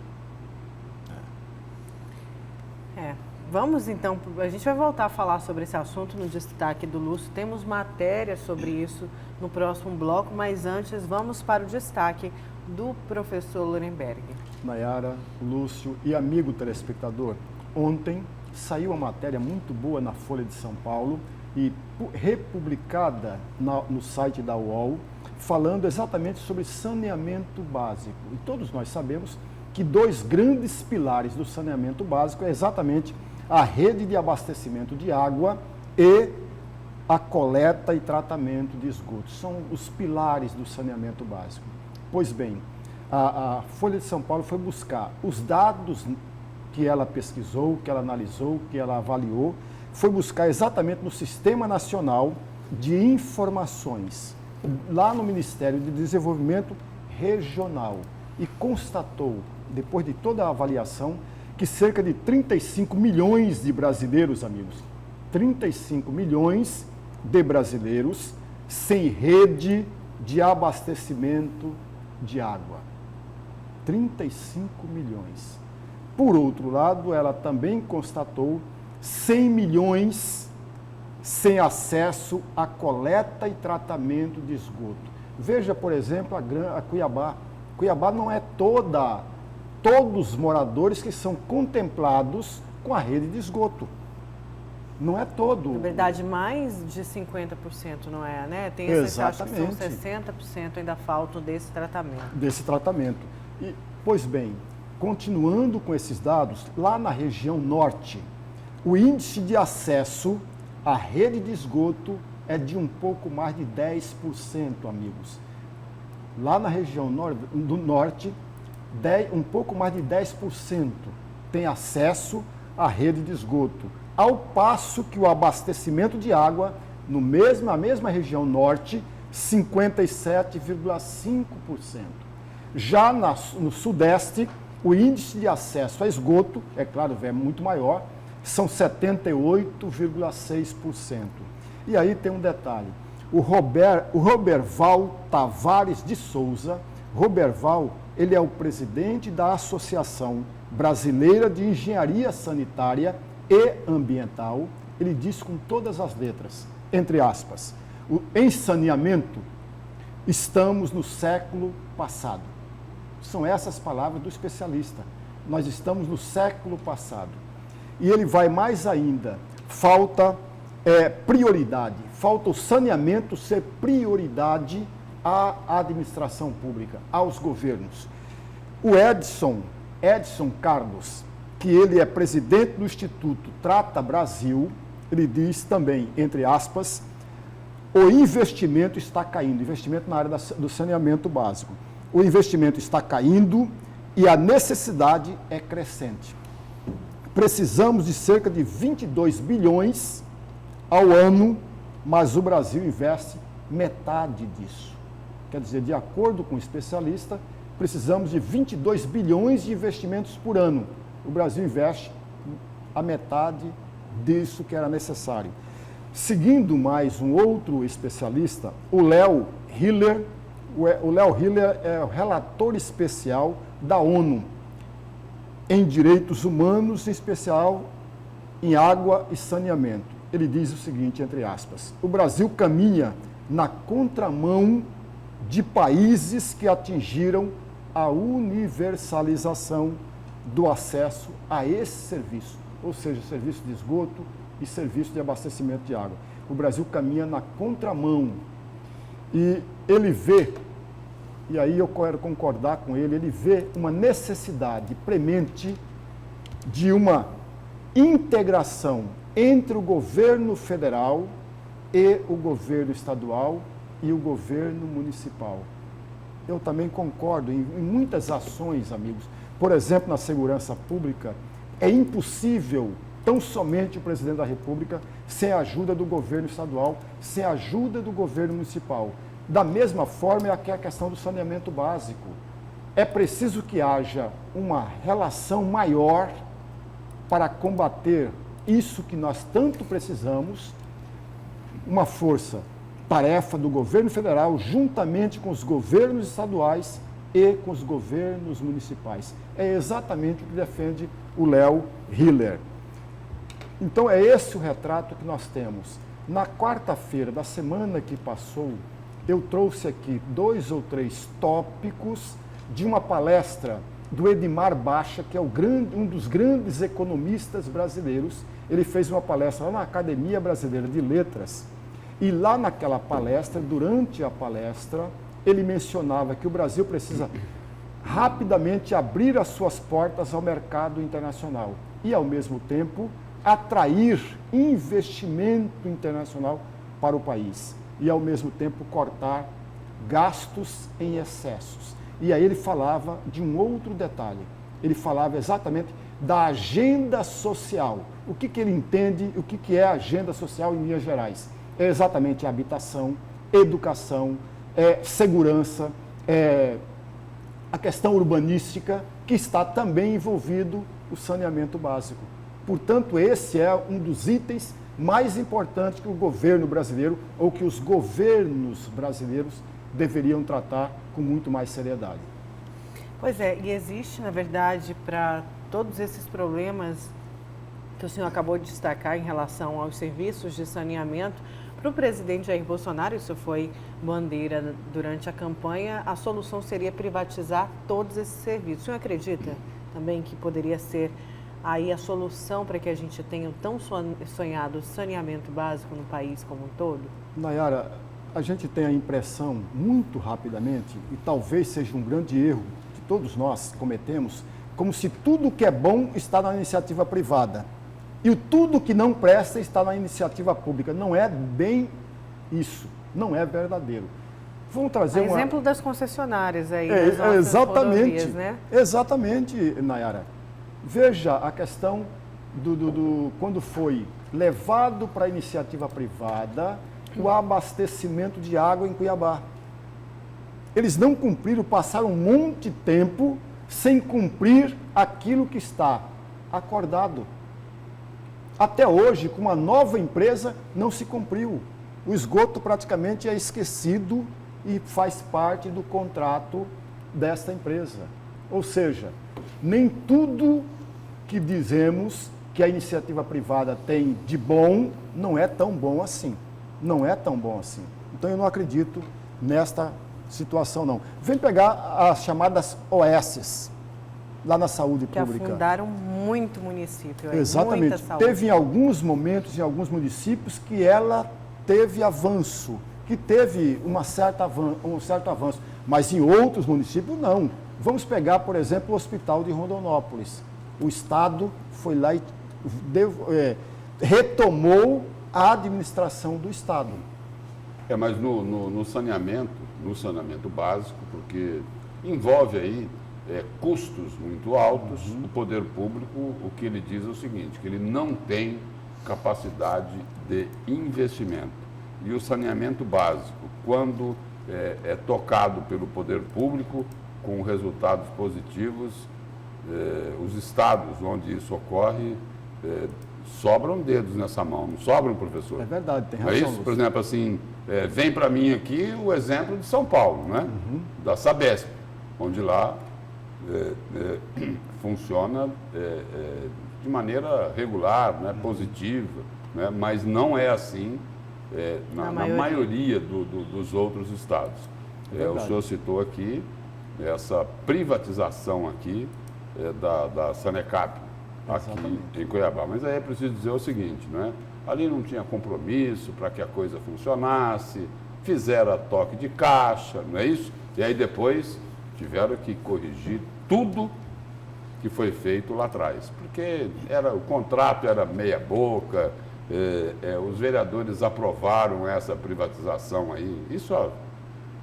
Vamos então, a gente vai voltar a falar sobre esse assunto no destaque do Lúcio. Temos matéria sobre isso no próximo bloco, mas antes vamos para o destaque do professor Lorenberg. Nayara, Lúcio e amigo telespectador, ontem saiu uma matéria muito boa na Folha de São Paulo e republicada no site da UOL, falando exatamente sobre saneamento básico. E todos nós sabemos que 2 grandes pilares do saneamento básico é exatamente a rede de abastecimento de água e a coleta e tratamento de esgotos. São os pilares do saneamento básico. Pois bem, a Folha de São Paulo foi buscar os dados que ela pesquisou, que ela analisou, que ela avaliou, foi buscar exatamente no Sistema Nacional de Informações, lá no Ministério de Desenvolvimento Regional, e constatou, depois de toda a avaliação, que cerca de 35 milhões de brasileiros, amigos, 35 milhões de brasileiros sem rede de abastecimento de água. 35 milhões. Por outro lado, ela também constatou 100 milhões sem acesso à coleta e tratamento de esgoto. Veja, por exemplo, a Cuiabá. Cuiabá não é todos os moradores que são contemplados com a rede de esgoto. Não é todo. Na verdade, mais de 50%, não é, né? Tem essa taxa que são 60% ainda faltam desse tratamento. Pois bem, continuando com esses dados, lá na região norte, o índice de acesso à rede de esgoto é de um pouco mais de 10%, amigos. Lá na região do norte, um pouco mais de 10% tem acesso à rede de esgoto, ao passo que o abastecimento de água, na mesma região norte, 57,5%. Já no sudeste, o índice de acesso a esgoto, é claro, é muito maior, são 78,6%. E aí tem um detalhe, o Roberval Tavares de Souza, Roberval, ele é o presidente da Associação Brasileira de Engenharia Sanitária e Ambiental, ele diz com todas as letras, entre aspas, em saneamento, estamos no século passado. São essas palavras do especialista. Nós estamos no século passado. E ele vai mais ainda. Falta prioridade. Falta o saneamento ser prioridade à administração pública, aos governos. O Edson Carlos, que ele é presidente do Instituto Trata Brasil, ele diz também, entre aspas, o investimento está caindo, investimento na área do saneamento básico. O investimento está caindo e a necessidade é crescente. Precisamos de cerca de 22 bilhões ao ano, mas o Brasil investe metade disso. Quer dizer, de acordo com o especialista, precisamos de 22 bilhões de investimentos por ano. O Brasil investe a metade disso que era necessário. Seguindo mais um outro especialista, o Léo Hiller. O Léo Hiller é o relator especial da ONU em direitos humanos, em especial em água e saneamento. Ele diz o seguinte, entre aspas, o Brasil caminha na contramão de países que atingiram a universalização do acesso a esse serviço, ou seja, serviço de esgoto e serviço de abastecimento de água. O Brasil caminha na contramão e ele vê, e aí eu quero concordar com ele, ele vê uma necessidade premente de uma integração entre o governo federal e o governo estadual e o governo municipal. Eu também concordo em muitas ações, amigos. Por exemplo, na segurança pública, é impossível tão somente o presidente da República sem a ajuda do governo estadual, sem a ajuda do governo municipal. Da mesma forma é a questão do saneamento básico. É preciso que haja uma relação maior para combater isso que nós tanto precisamos, uma força-tarefa do governo federal, juntamente com os governos estaduais e com os governos municipais. É exatamente o que defende o Léo Hiller. Então, é esse o retrato que nós temos. Na quarta-feira da semana que passou, eu trouxe aqui 2 ou 3 tópicos de uma palestra do Edmar Baixa, que é um dos grandes economistas brasileiros. Ele fez uma palestra lá na Academia Brasileira de Letras, e lá naquela palestra, durante a palestra, ele mencionava que o Brasil precisa rapidamente abrir as suas portas ao mercado internacional e, ao mesmo tempo, atrair investimento internacional para o país e, ao mesmo tempo, cortar gastos em excessos. E aí ele falava de um outro detalhe, ele falava exatamente da agenda social. O que ele entende, o que é a agenda social em linhas gerais? É exatamente a habitação, educação, segurança, a questão urbanística, que está também envolvido o saneamento básico. Portanto, esse é um dos itens mais importantes que o governo brasileiro, ou que os governos brasileiros deveriam tratar com muito mais seriedade. Pois é, e existe, na verdade, para todos esses problemas que o senhor acabou de destacar em relação aos serviços de saneamento, para o presidente Jair Bolsonaro, isso foi bandeira durante a campanha, a solução seria privatizar todos esses serviços. O senhor acredita também que poderia ser aí a solução para que a gente tenha o tão sonhado saneamento básico no país como um todo? Nayara, a gente tem a impressão, muito rapidamente, e talvez seja um grande erro que todos nós cometemos, como se tudo que é bom está na iniciativa privada. E tudo que não presta está na iniciativa pública. Não é bem isso. Não é verdadeiro. Vamos trazer um exemplo das concessionárias aí, das nossas exatamente, rodovias, né? Exatamente, Nayara. Veja a questão quando foi levado para a iniciativa privada o abastecimento de água em Cuiabá. Eles não cumpriram, passaram um monte de tempo sem cumprir aquilo que está acordado. Até hoje, com uma nova empresa, não se cumpriu. O esgoto praticamente é esquecido e faz parte do contrato desta empresa. Ou seja, nem tudo que dizemos que a iniciativa privada tem de bom não é tão bom assim. Não é tão bom assim. Então eu não acredito nesta situação, não. Vem pegar as chamadas OSs, lá na saúde pública. Que afundaram muito município. Exatamente. Muita saúde. Teve em alguns momentos, em alguns municípios, que ela teve avanço, que teve um certo avanço, mas em outros municípios não. Vamos pegar, por exemplo, o Hospital de Rondonópolis. O Estado foi lá e retomou a administração do Estado. Mas no saneamento básico, porque envolve aí custos muito altos, o poder público, o que ele diz é o seguinte, que ele não tem capacidade de investimento. E o saneamento básico, quando é tocado pelo poder público, com resultados positivos, os estados onde isso ocorre sobram dedos nessa mão, não sobram, professor? É verdade, tem razão. razão. É isso? Por exemplo, assim, vem para mim aqui o exemplo de São Paulo, né? Da Sabesp, onde lá funciona de maneira regular, né? Positiva, né? Mas não é assim na maioria dos outros estados. O senhor citou aqui essa privatização aqui da Sanecap, aqui em Cuiabá. Mas aí é preciso dizer o seguinte, né? Ali não tinha compromisso para que a coisa funcionasse, fizeram a toque de caixa, não é isso? E aí depois tiveram que corrigir tudo que foi feito lá atrás, porque o contrato era meia boca, os vereadores aprovaram essa privatização aí, isso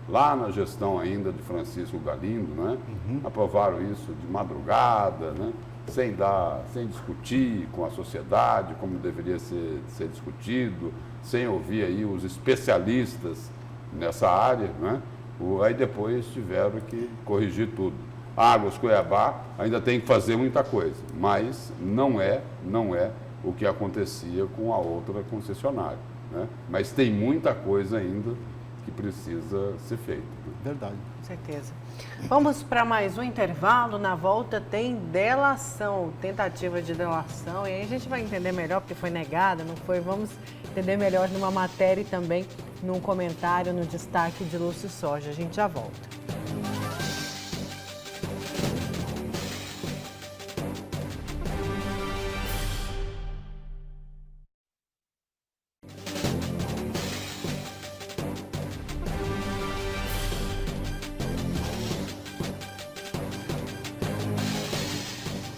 lá na gestão ainda de Francisco Galindo, né? Aprovaram isso de madrugada, né? Sem discutir com a sociedade como deveria ser discutido, sem ouvir aí os especialistas nessa área, né? Aí depois tiveram que corrigir tudo. Águas Cuiabá ainda tem que fazer muita coisa, mas não é o que acontecia com a outra concessionária, né? Mas tem muita coisa ainda que precisa ser feita. Verdade. Com certeza. Vamos para mais um intervalo. Na volta tem delação, tentativa de delação. E aí a gente vai entender melhor, porque foi negada, não foi? Vamos entender melhor numa matéria e também num comentário, no destaque de Lúcio Soja. A gente já volta.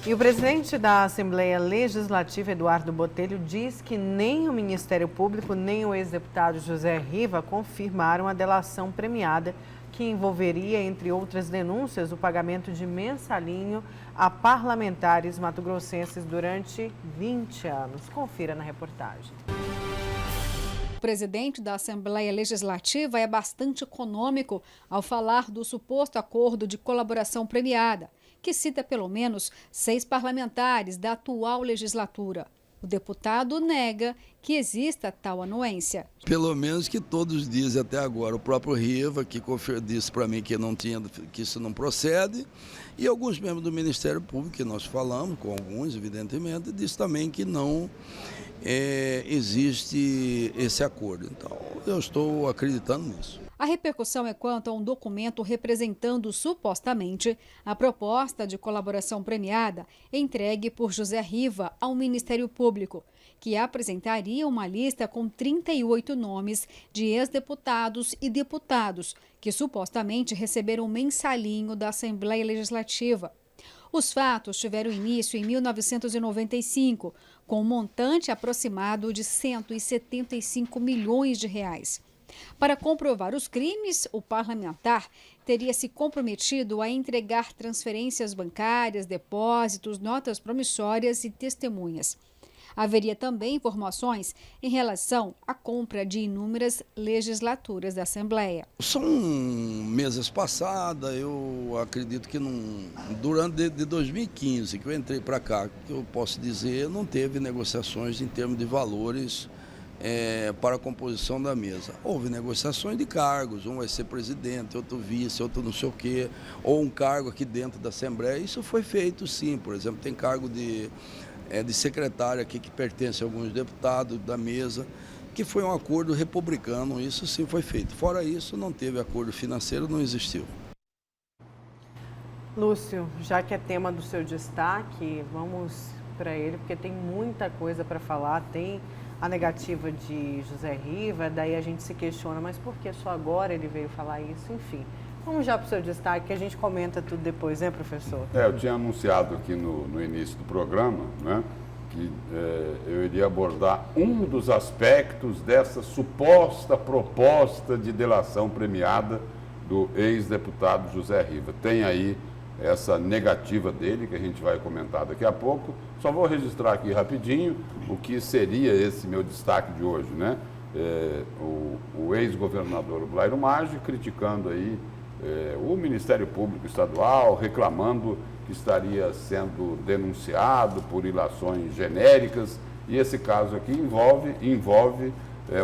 E o presidente da Assembleia Legislativa, Eduardo Botelho, diz que nem o Ministério Público, nem o ex-deputado José Riva confirmaram a delação premiada que envolveria, entre outras denúncias, o pagamento de mensalinho a parlamentares mato-grossenses durante 20 anos. Confira na reportagem. O presidente da Assembleia Legislativa é bastante econômico ao falar do suposto acordo de colaboração premiada, que cita pelo menos 6 parlamentares da atual legislatura. O deputado nega que exista tal anuência. Pelo menos que todos dizem até agora. O próprio Riva, que disse para mim que isso não procede, e alguns membros do Ministério Público, que nós falamos, com alguns, evidentemente, disse também que não existe esse acordo. Então, eu estou acreditando nisso. A repercussão é quanto a um documento representando supostamente a proposta de colaboração premiada entregue por José Riva ao Ministério Público, que apresentaria uma lista com 38 nomes de ex-deputados e deputados que supostamente receberam mensalinho da Assembleia Legislativa. Os fatos tiveram início em 1995, com um montante aproximado de 175 milhões de reais. Para comprovar os crimes, o parlamentar teria se comprometido a entregar transferências bancárias, depósitos, notas promissórias e testemunhas. Haveria também informações em relação à compra de inúmeras legislaturas da Assembleia. São meses passadas, eu acredito que durante de 2015, que eu entrei para cá, que eu posso dizer, não teve negociações em termos de valores para a composição da mesa. Houve negociações de cargos, um vai ser presidente, outro vice, outro não sei o quê, ou um cargo aqui dentro da Assembleia. Isso foi feito sim, por exemplo, tem cargo de secretário aqui que pertence a alguns deputados da mesa, que foi um acordo republicano, isso sim foi feito. Fora isso, não teve acordo financeiro, não existiu. Lúcio, já que é tema do seu destaque, vamos para ele, porque tem muita coisa para falar. Tem a negativa de José Riva, daí a gente se questiona, mas por que só agora ele veio falar isso? Enfim, vamos já para o seu destaque, que a gente comenta tudo depois, né, professor? Eu tinha anunciado aqui no início do programa, né, que eu iria abordar um dos aspectos dessa suposta proposta de delação premiada do ex-deputado José Riva. Tem aí essa negativa dele, que a gente vai comentar daqui a pouco. Só vou registrar aqui rapidinho o que seria esse meu destaque de hoje, né? O ex-governador Blairo Maggi criticando aí o Ministério Público Estadual, reclamando que estaria sendo denunciado por ilações genéricas, e esse caso aqui envolve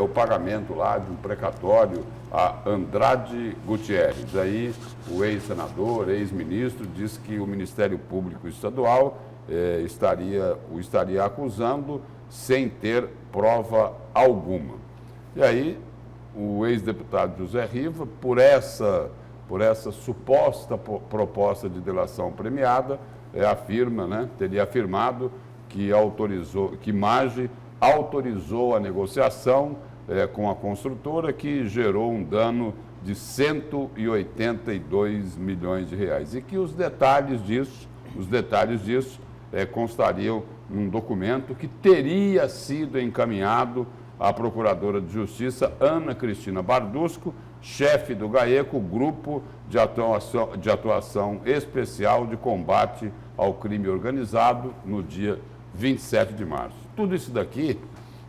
o pagamento lá de um precatório a Andrade Gutierrez. Aí o ex-senador, ex-ministro, disse que o Ministério Público Estadual o estaria acusando sem ter prova alguma. E aí o ex-deputado José Riva, por essa suposta proposta de delação premiada, afirma, né, teria afirmado que Maggi autorizou a negociação com a construtora, que gerou um dano de 182 milhões de reais. E que os detalhes disso constariam num documento que teria sido encaminhado à Procuradora de Justiça Ana Cristina Bardusco, chefe do GAECO, Grupo de Atuação Especial de Combate ao Crime Organizado, no dia 27 de março. Tudo isso daqui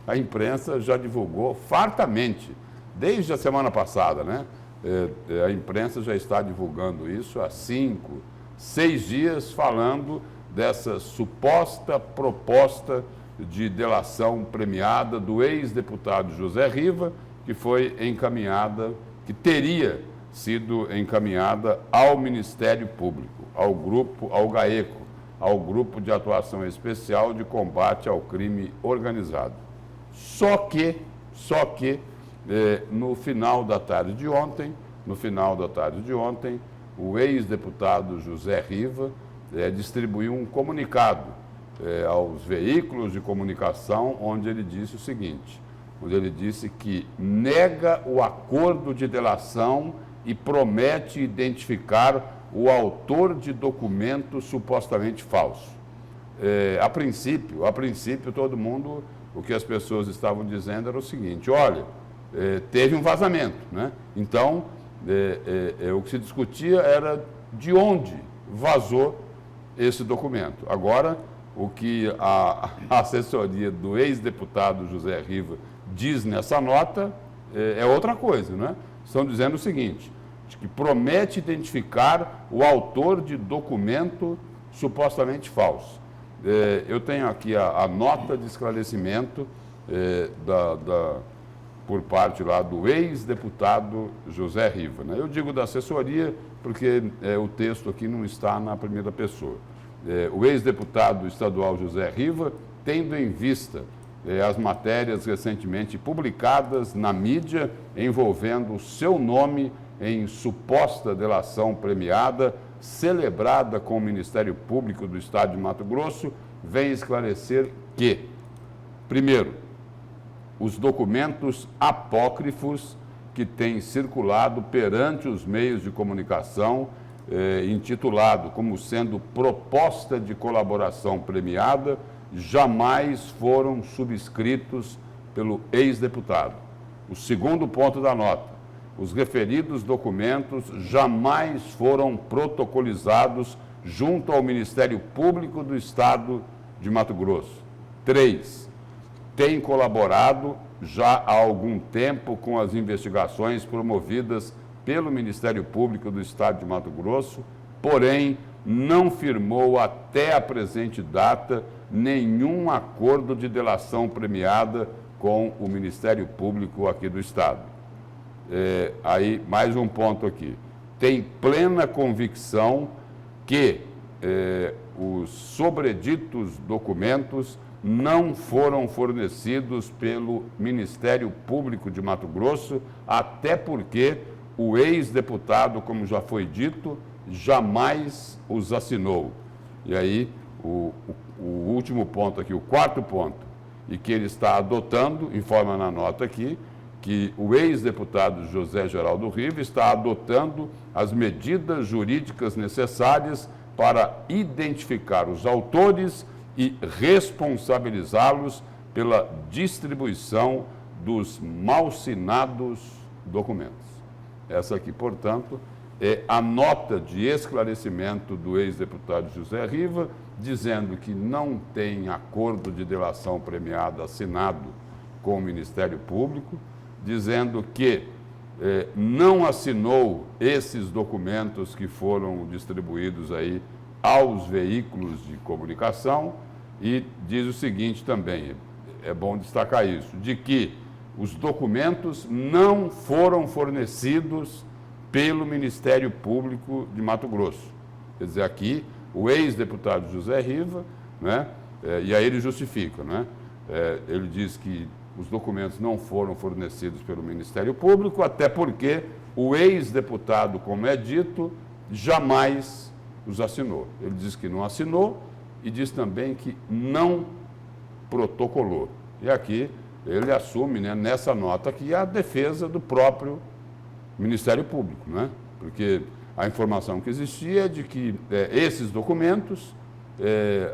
a imprensa já divulgou fartamente, desde a semana passada, né? A imprensa já está divulgando isso há 5, 6 dias, falando dessa suposta proposta de delação premiada do ex-deputado José Riva, que foi encaminhada, que teria sido encaminhada ao Ministério Público, ao GAECO, ao Grupo de Atuação Especial de Combate ao Crime Organizado. Só que no final da tarde de ontem, o ex-deputado José Riva distribuiu um comunicado aos veículos de comunicação, onde ele disse o seguinte, que nega o acordo de delação e promete identificar o autor de documento supostamente falso. A princípio, todo mundo, o que as pessoas estavam dizendo era o seguinte, olha, teve um vazamento, né? Então, o que se discutia era de onde vazou esse documento. Agora, o que a assessoria do ex-deputado José Riva diz nessa nota é outra coisa, né? Estão dizendo o seguinte, que promete identificar o autor de documento supostamente falso. Eu tenho aqui a nota de esclarecimento por parte lá do ex-deputado José Riva, né? Eu digo da assessoria porque o texto aqui não está na primeira pessoa. O ex-deputado estadual José Riva, tendo em vista as matérias recentemente publicadas na mídia envolvendo o seu nome em suposta delação premiada, celebrada com o Ministério Público do Estado de Mato Grosso, vem esclarecer que, primeiro, os documentos apócrifos que têm circulado perante os meios de comunicação intitulado como sendo proposta de colaboração premiada jamais foram subscritos pelo ex-deputado. O segundo ponto da nota: os referidos documentos jamais foram protocolizados junto ao Ministério Público do Estado de Mato Grosso. 3. Tem colaborado já há algum tempo com as investigações promovidas pelo Ministério Público do Estado de Mato Grosso, porém não firmou até a presente data nenhum acordo de delação premiada com o Ministério Público aqui do Estado. Aí, mais um ponto aqui. Tem plena convicção que os sobreditos documentos não foram fornecidos pelo Ministério Público de Mato Grosso, até porque o ex-deputado, como já foi dito, jamais os assinou. E aí, o último ponto aqui, o quarto ponto, e que ele está adotando, informa na nota aqui, que o ex-deputado José Geraldo Riva está adotando as medidas jurídicas necessárias para identificar os autores e responsabilizá-los pela distribuição dos malsinados documentos. Essa aqui, portanto, é a nota de esclarecimento do ex-deputado José Riva, dizendo que não tem acordo de delação premiada assinado com o Ministério Público, dizendo que não assinou esses documentos que foram distribuídos aí aos veículos de comunicação, e diz o seguinte também, é bom destacar isso, de que os documentos não foram fornecidos pelo Ministério Público de Mato Grosso. Quer dizer, aqui o ex-deputado José Riva, né, e aí ele justifica, né, ele diz que os documentos não foram fornecidos pelo Ministério Público, até porque o ex-deputado, como é dito, jamais os assinou. Ele diz que não assinou e diz também que não protocolou. E aqui ele assume, né, nessa nota aqui, a defesa do próprio Ministério Público, né? Porque a informação que existia é de que esses documentos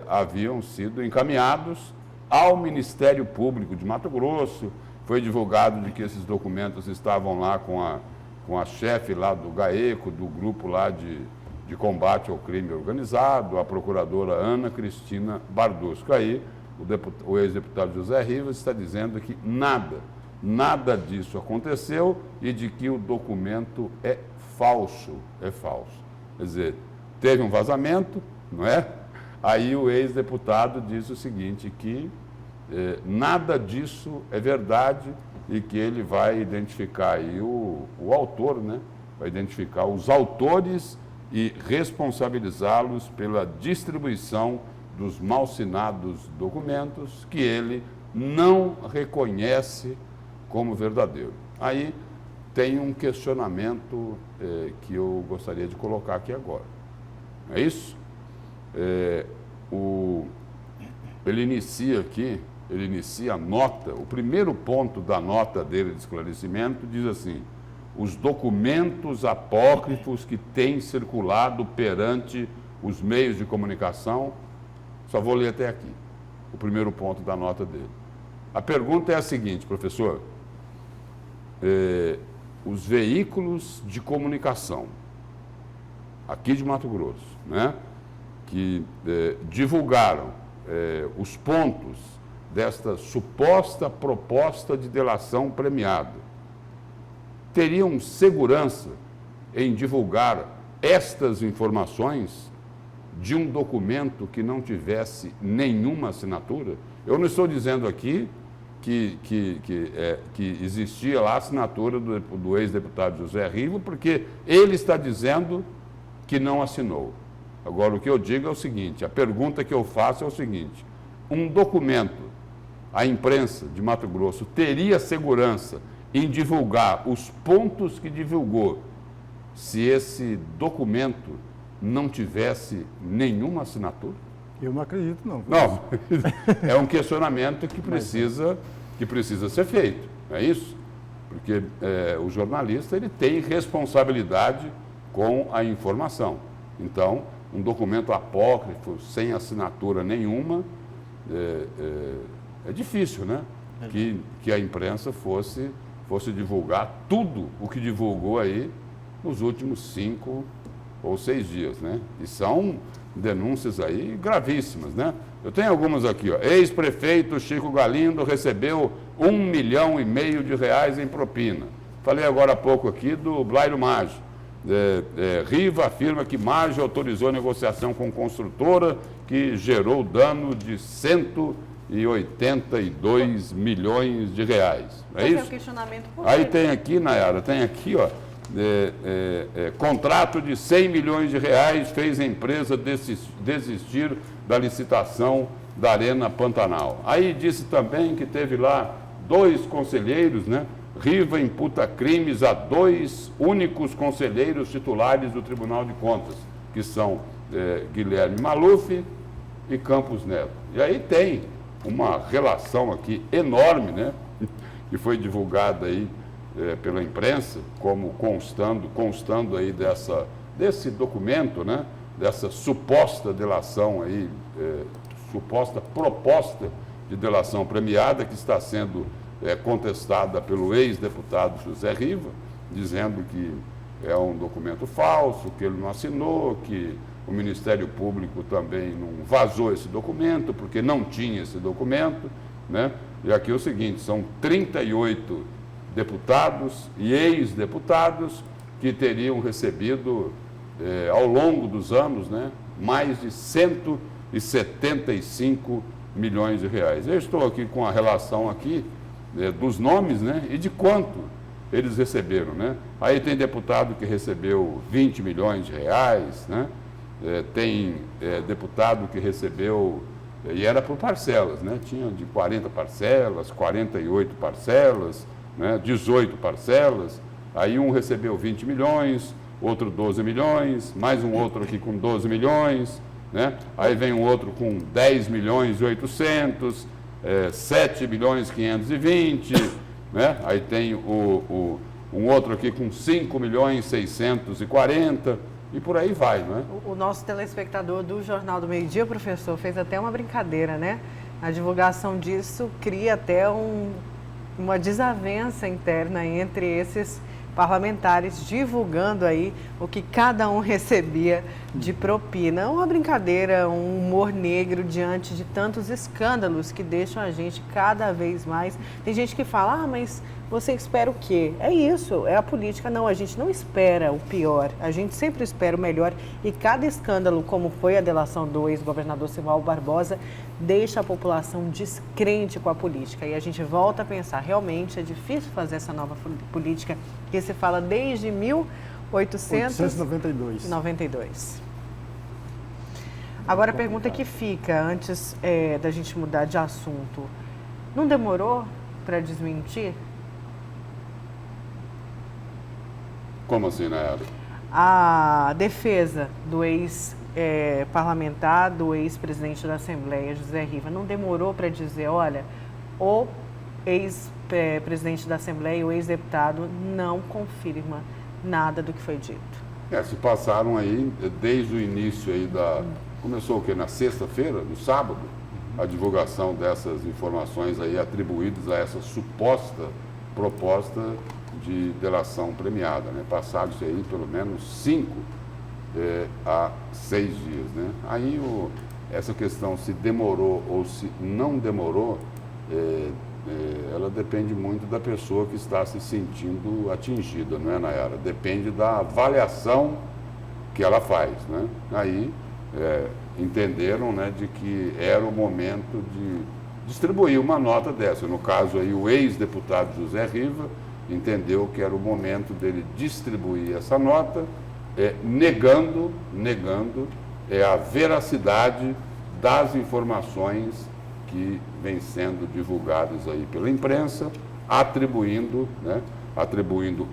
haviam sido encaminhados ao Ministério Público de Mato Grosso. Foi divulgado de que esses documentos estavam lá com a chefe lá do GAECO, do grupo lá de combate ao crime organizado, a procuradora Ana Cristina Bardusco. Aí o ex-deputado José Rivas está dizendo que nada disso aconteceu e de que o documento é falso. Quer dizer, teve um vazamento, não é? Aí o ex-deputado diz o seguinte, que nada disso é verdade e que ele vai identificar aí o autor, né? Vai identificar os autores e responsabilizá-los pela distribuição dos malsinados documentos que ele não reconhece como verdadeiro. Aí tem um questionamento que eu gostaria de colocar aqui agora. É isso? Ele inicia a nota, o primeiro ponto da nota dele de esclarecimento diz assim: os documentos apócrifos que têm circulado perante os meios de comunicação. Só vou ler até aqui, o primeiro ponto da nota dele. A pergunta é a seguinte, professor: os veículos de comunicação aqui de Mato Grosso, né, que divulgaram os pontos desta suposta proposta de delação premiada, teriam segurança em divulgar estas informações de um documento que não tivesse nenhuma assinatura? Eu não estou dizendo aqui que existia lá a assinatura do ex-deputado José Riva, porque ele está dizendo que não assinou. Agora, o que eu digo é o seguinte, a pergunta que eu faço é o seguinte: um documento, a imprensa de Mato Grosso teria segurança em divulgar os pontos que divulgou se esse documento não tivesse nenhuma assinatura? Eu não acredito, não. Não, é um questionamento que precisa ser feito, não é isso? Porque o jornalista ele tem responsabilidade com a informação. Então, um documento apócrifo, sem assinatura nenhuma, é difícil, né? Que a imprensa fosse divulgar tudo o que divulgou aí nos últimos 5 ou 6 dias, né? E são denúncias aí gravíssimas, né? Eu tenho algumas aqui, ó. Ex-prefeito Chico Galindo recebeu R$ 1,5 milhão em propina. Falei agora há pouco aqui do Blairo Maggi. Riva afirma que Maggi autorizou negociação com construtora que gerou dano de 182 milhões de reais. É isso? Aí tem aqui, Nayara, tem aqui, ó, contrato de 100 milhões de reais fez a empresa desistir da licitação da Arena Pantanal. Aí disse também que teve lá 2 conselheiros, né? Riva imputa crimes a 2 únicos conselheiros titulares do Tribunal de Contas, que são Guilherme Maluf e Campos Neto. E aí tem uma relação aqui enorme, né? Que foi divulgada aí pela imprensa, como constando aí desse documento, né? Dessa suposta delação aí, suposta proposta de delação premiada que está sendo contestada pelo ex-deputado José Riva, dizendo que é um documento falso, que ele não assinou, que o Ministério Público também não vazou esse documento, porque não tinha esse documento, né? E aqui é o seguinte, são 38 deputados e ex-deputados que teriam recebido, ao longo dos anos, né, mais de 175 milhões de reais. Eu estou aqui com a relação aqui dos nomes, né, e de quanto eles receberam, né? Aí tem deputado que recebeu 20 milhões de reais, né? Tem deputado que recebeu, e era por parcelas, né? Tinha de 40 parcelas, 48 parcelas, né? 18 parcelas, aí um recebeu 20 milhões, outro 12 milhões, mais um outro aqui com 12 milhões, né? Aí vem um outro com 10 milhões e 800, 7 milhões e 520, né? Aí tem um outro aqui com 5 milhões e 640, e por aí vai, não é? O nosso telespectador do Jornal do Meio-Dia, professor, fez até uma brincadeira, né? A divulgação disso cria até uma desavença interna entre esses parlamentares, divulgando aí o que cada um recebia de propina. Uma brincadeira, um humor negro diante de tantos escândalos que deixam a gente cada vez mais. Tem gente que fala, mas você espera o quê? É isso, é a política. Não, a gente não espera o pior, a gente sempre espera o melhor. E cada escândalo, como foi a delação do ex-governador Sivaldo Barbosa, deixa a população descrente com a política. E a gente volta a pensar, realmente é difícil fazer essa nova política que se fala desde 1892. Agora a pergunta que fica, antes da gente mudar de assunto, não demorou para desmentir? Como assim, Nayara? A defesa do ex-parlamentar, do ex-presidente da Assembleia, José Riva, não demorou para dizer, olha, o ex-presidente da Assembleia, o ex-deputado, não confirma nada do que foi dito. Se passaram aí, desde o início aí começou o quê? Na sexta-feira, no sábado, a divulgação dessas informações aí atribuídas a essa suposta proposta de delação premiada, né? Passados aí pelo menos 5 a 6 dias, né? Aí essa questão se demorou ou se não demorou, ela depende muito da pessoa que está se sentindo atingida, não é, Nayara? Depende da avaliação que ela faz, né? Aí entenderam, né, de que era o momento de distribuir uma nota dessa. No caso aí, o ex-deputado José Riva entendeu que era o momento dele distribuir essa nota, negando a veracidade das informações que vêm sendo divulgadas aí pela imprensa, atribuindo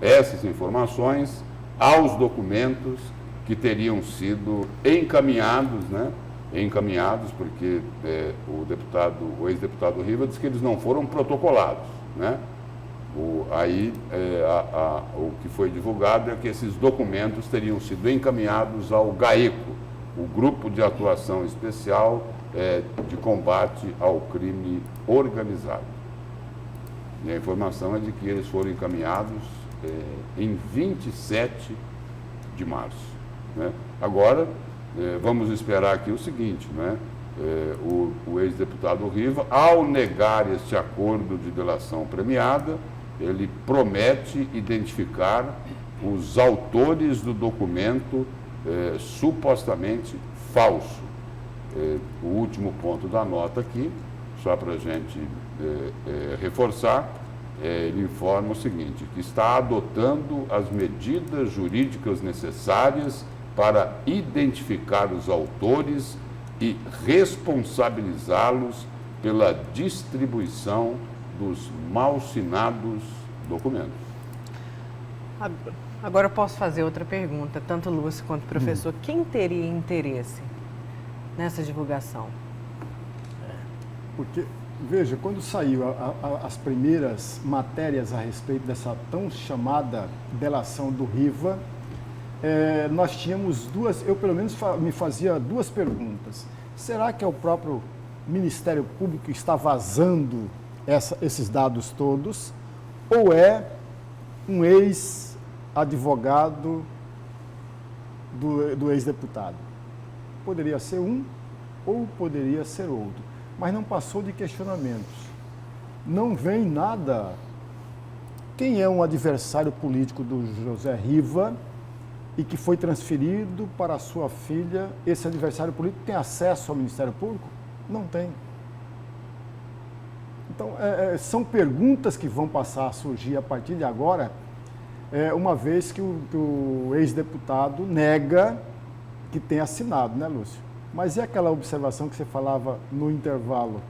essas informações aos documentos que teriam sido encaminhados, né? Encaminhados, porque o ex-deputado Riva disse que eles não foram protocolados, né? O que foi divulgado é que esses documentos teriam sido encaminhados ao GAECO, o Grupo de Atuação Especial de Combate ao Crime Organizado. E a informação é de que eles foram encaminhados em 27 de março. Né? Agora, vamos esperar aqui o seguinte, né? O ex-deputado Riva, ao negar este acordo de delação premiada, ele promete identificar os autores do documento supostamente falso. O último ponto da nota aqui, só para a gente reforçar, ele informa o seguinte, que está adotando as medidas jurídicas necessárias para identificar os autores e responsabilizá-los pela distribuição dos malsinados documentos. Agora eu posso fazer outra pergunta, tanto o Lúcio quanto o professor. Quem teria interesse nessa divulgação? Porque, veja, quando saiu as primeiras matérias a respeito dessa tão chamada delação do Riva, nós tínhamos eu pelo menos me fazia duas perguntas. Será que é o próprio Ministério Público que está vazando esses dados todos, ou é um ex-advogado do ex-deputado? Poderia ser um ou poderia ser outro, mas não passou de questionamentos. Não vem nada. Quem é um adversário político do José Riva e que foi transferido para a sua filha? Esse adversário político tem acesso ao Ministério Público? Não tem. Então, são perguntas que vão passar a surgir a partir de agora, uma vez que o ex-deputado nega que tem assinado, né, Lúcio? Mas e aquela observação que você falava no intervalo?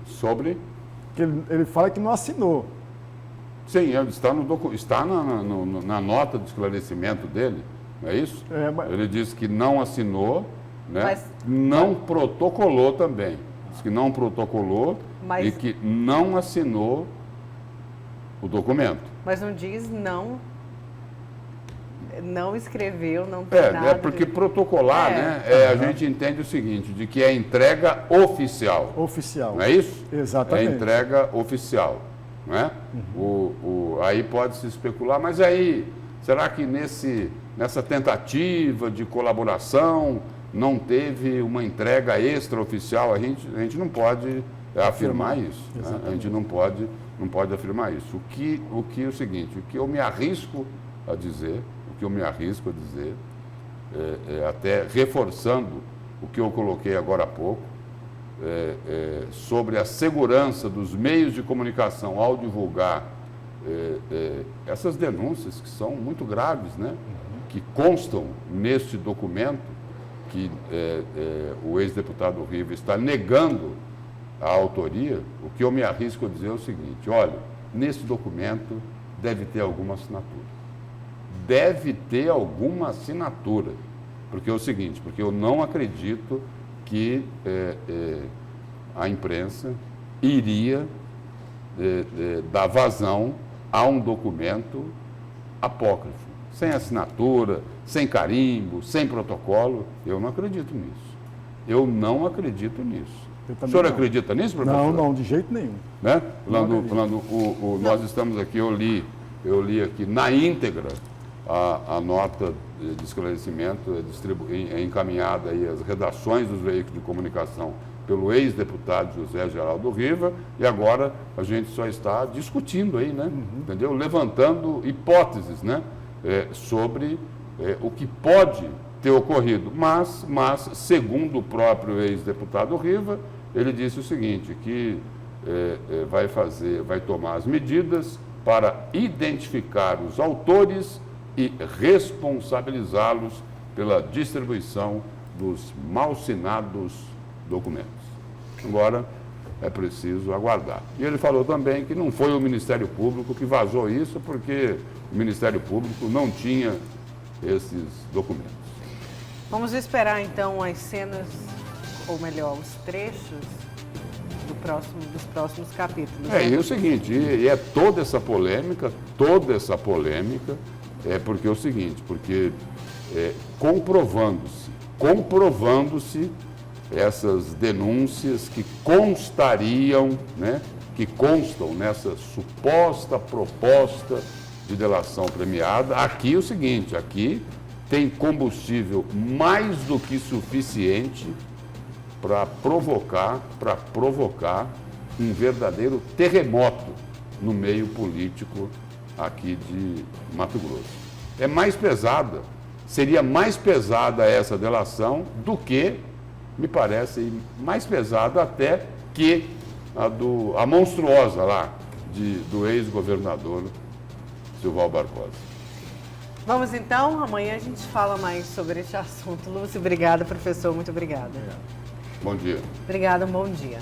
Sobre? Que ele fala que não assinou. Sim, está na nota de esclarecimento dele, não é isso? Ele disse que não assinou, né? Não protocolou também. Diz que não protocolou e que não assinou o documento. Mas não diz não escreveu, não tem nada. Porque protocolar, né? A gente entende o seguinte, de que é entrega oficial. Oficial. Não é isso? Exatamente. É entrega oficial, não é? Aí pode-se especular, mas aí, será que nessa tentativa de colaboração não teve uma entrega extraoficial? A gente não pode afirmar isso. Né? A gente não pode afirmar isso. O que é o seguinte, o que eu me arrisco a dizer, até reforçando o que eu coloquei agora há pouco, sobre a segurança dos meios de comunicação ao divulgar essas denúncias que são muito graves, né? Que constam neste documento que o ex-deputado Riva está negando a autoria. O que eu me arrisco a dizer é o seguinte, olha, nesse documento deve ter alguma assinatura. Deve ter alguma assinatura, porque é o seguinte, porque eu não acredito que a imprensa iria dar vazão a um documento apócrifo, sem assinatura, sem carimbo, sem protocolo. Eu não acredito nisso. O senhor acredita nisso, professor? Não, de jeito nenhum. Né? Nós estamos aqui, eu li aqui na íntegra a nota de esclarecimento, encaminhada aí às redações dos veículos de comunicação pelo ex-deputado José Geraldo Riva, e agora a gente só está discutindo aí, né? Entendeu? Levantando hipóteses, né? Sobre o que pode ter ocorrido. Mas, segundo o próprio ex-deputado Riva, ele disse o seguinte, que vai tomar as medidas para identificar os autores e responsabilizá-los pela distribuição dos malsinados documentos. Agora, é preciso aguardar. E ele falou também que não foi o Ministério Público que vazou isso, porque o Ministério Público não tinha esses documentos. Vamos esperar, então, as cenas, ou melhor, os trechos do dos próximos capítulos. E o seguinte, e é toda essa polêmica, porque é o seguinte, porque comprovando-se essas denúncias que constariam, né, que constam nessa suposta proposta de delação premiada, aqui é o seguinte, aqui tem combustível mais do que suficiente para provocar um verdadeiro terremoto no meio político aqui de Mato Grosso. É mais pesada, seria mais pesada essa delação do que, me parece, mais pesada até que a monstruosa lá do ex-governador Silval Barbosa. Vamos então, amanhã a gente fala mais sobre esse assunto. Lúcio, obrigada, professor, muito obrigada. Bom dia. Obrigada, um bom dia.